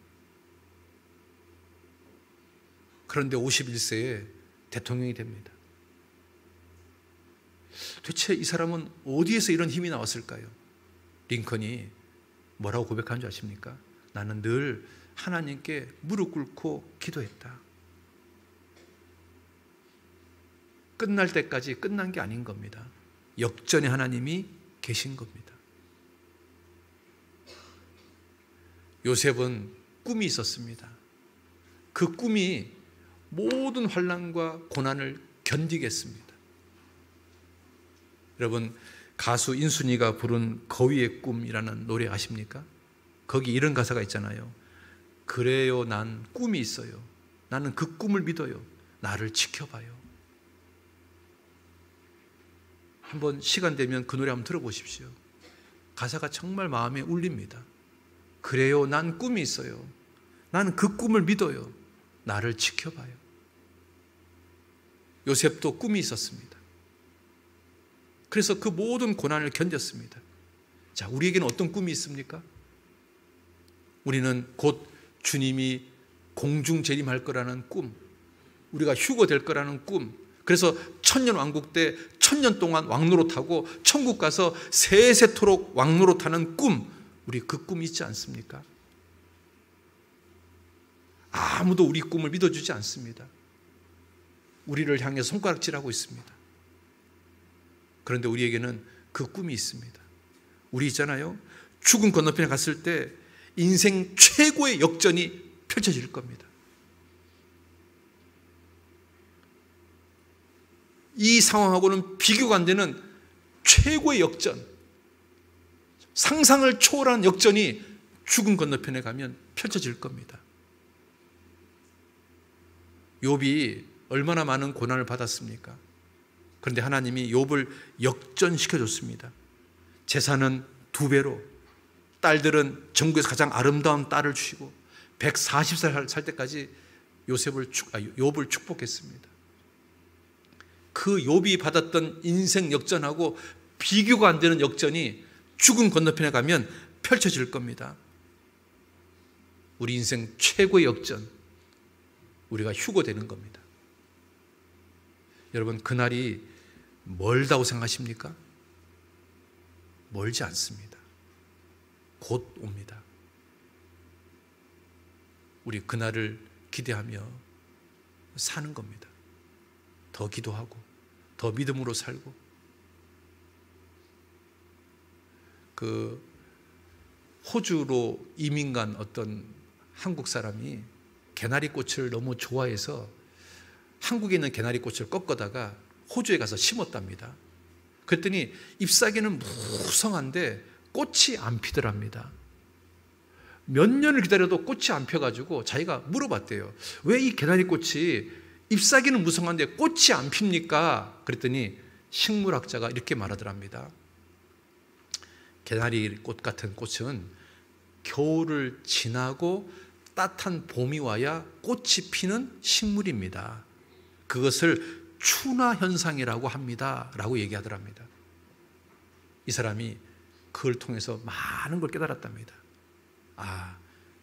그런데 51세에 대통령이 됩니다. 도대체 이 사람은 어디에서 이런 힘이 나왔을까요? 링컨이 뭐라고 고백한 줄 아십니까? 나는 늘 하나님께 무릎 꿇고 기도했다. 끝날 때까지 끝난 게 아닌 겁니다. 역전의 하나님이 계신 겁니다. 요셉은 꿈이 있었습니다. 그 꿈이 모든 환난과 고난을 견디겠습니다. 여러분, 가수 인순이가 부른 거위의 꿈이라는 노래 아십니까? 거기 이런 가사가 있잖아요. 그래요, 난 꿈이 있어요. 나는 그 꿈을 믿어요. 나를 지켜봐요. 한번 시간 되면 그 노래 한번 들어보십시오. 가사가 정말 마음에 울립니다. 그래요, 난 꿈이 있어요. 나는 그 꿈을 믿어요. 나를 지켜봐요. 요셉도 꿈이 있었습니다. 그래서 그 모든 고난을 견뎠습니다. 자, 우리에게는 어떤 꿈이 있습니까? 우리는 곧 주님이 공중 재림할 거라는 꿈, 우리가 휴거될 거라는 꿈, 그래서 천년왕국 때 1000년 동안 왕노릇하고 천국 가서 세세토록 왕노릇하는 꿈, 우리 그 꿈이 있지 않습니까? 아무도 우리 꿈을 믿어주지 않습니다. 우리를 향해 손가락질하고 있습니다. 그런데 우리에게는 그 꿈이 있습니다. 우리 있잖아요, 죽음 건너편에 갔을 때 인생 최고의 역전이 펼쳐질 겁니다. 이 상황하고는 비교가 안 되는 최고의 역전, 상상을 초월한 역전이 죽음 건너편에 가면 펼쳐질 겁니다. 욥이 얼마나 많은 고난을 받았습니까? 그런데 하나님이 욥을 역전시켜줬습니다. 재산은 2배로, 딸들은 전국에서 가장 아름다운 딸을 주시고 140살 살 때까지 욥을 축복했습니다. 그 욥이 받았던 인생 역전하고 비교가 안 되는 역전이 죽음 건너편에 가면 펼쳐질 겁니다. 우리 인생 최고의 역전, 우리가 휴거되는 겁니다. 여러분, 그날이 멀다고 생각하십니까? 멀지 않습니다. 곧 옵니다. 우리 그날을 기대하며 사는 겁니다. 더 기도하고 더 믿음으로 살고. 그 호주로 이민 간 어떤 한국 사람이 개나리꽃을 너무 좋아해서 한국에 있는 개나리꽃을 꺾어다가 호주에 가서 심었답니다. 그랬더니 잎사귀는 무성한데 꽃이 안 피더랍니다. 몇 년을 기다려도 꽃이 안 펴가지고 자기가 물어봤대요. 왜 이 개나리꽃이 잎사귀는 무성한데 꽃이 안 핍니까? 그랬더니 식물학자가 이렇게 말하더랍니다. 개나리꽃 같은 꽃은 겨울을 지나고 따뜻한 봄이 와야 꽃이 피는 식물입니다. 그것을 추나 현상이라고 합니다 라고 얘기하더랍니다. 이 사람이 그걸 통해서 많은 걸 깨달았답니다. 아,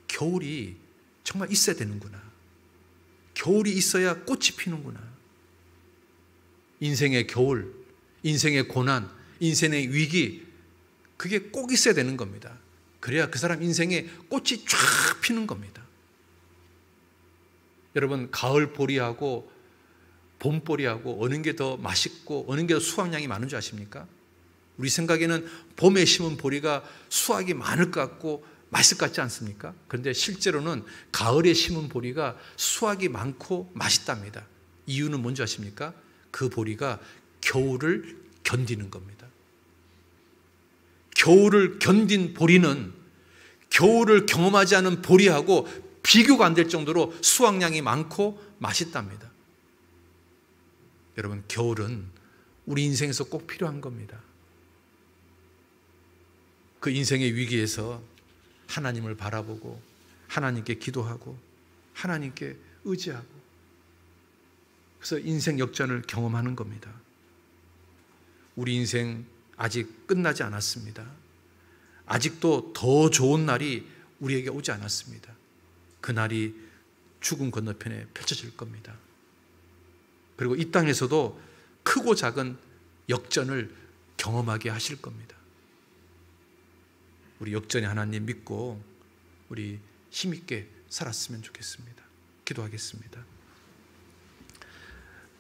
겨울이 정말 있어야 되는구나. 겨울이 있어야 꽃이 피는구나. 인생의 겨울, 인생의 고난, 인생의 위기, 그게 꼭 있어야 되는 겁니다. 그래야 그 사람 인생에 꽃이 쫙 피는 겁니다. 여러분, 가을 보리하고 봄 보리하고 어느 게 더 맛있고 어느 게 더 수확량이 많은 줄 아십니까? 우리 생각에는 봄에 심은 보리가 수확이 많을 것 같고 맛있을 것 같지 않습니까? 그런데 실제로는 가을에 심은 보리가 수확이 많고 맛있답니다. 이유는 뭔지 아십니까? 그 보리가 겨울을 견디는 겁니다. 겨울을 견딘 보리는 겨울을 경험하지 않은 보리하고 비교가 안 될 정도로 수확량이 많고 맛있답니다. 여러분, 겨울은 우리 인생에서 꼭 필요한 겁니다. 그 인생의 위기에서 하나님을 바라보고 하나님께 기도하고 하나님께 의지하고, 그래서 인생 역전을 경험하는 겁니다. 우리 인생 아직 끝나지 않았습니다. 아직도 더 좋은 날이 우리에게 오지 않았습니다. 그 날이 죽음 건너편에 펼쳐질 겁니다. 그리고 이 땅에서도 크고 작은 역전을 경험하게 하실 겁니다. 우리 역전의 하나님 믿고 우리 힘있게 살았으면 좋겠습니다. 기도하겠습니다.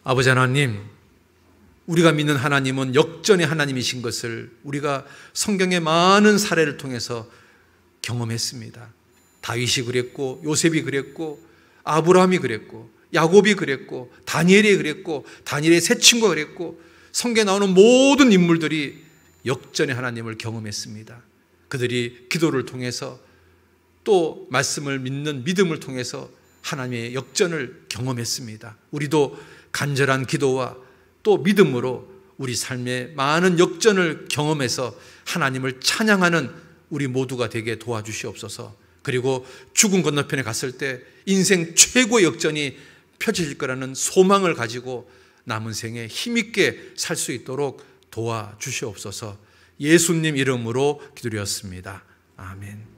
아버지 하나님, 우리가 믿는 하나님은 역전의 하나님이신 것을 우리가 성경의 많은 사례를 통해서 경험했습니다. 다윗이 그랬고, 요셉이 그랬고, 아브라함이 그랬고, 야곱이 그랬고, 다니엘이 그랬고, 다니엘의 세 친구가 그랬고, 성경에 나오는 모든 인물들이 역전의 하나님을 경험했습니다. 그들이 기도를 통해서 또 말씀을 믿는 믿음을 통해서 하나님의 역전을 경험했습니다. 우리도 간절한 기도와 또 믿음으로 우리 삶의 많은 역전을 경험해서 하나님을 찬양하는 우리 모두가 되게 도와주시옵소서. 그리고 죽음 건너편에 갔을 때 인생 최고의 역전이 펼쳐질 거라는 소망을 가지고 남은 생에 힘있게 살 수 있도록 도와주시옵소서. 예수님 이름으로 기도드렸습니다. 아멘.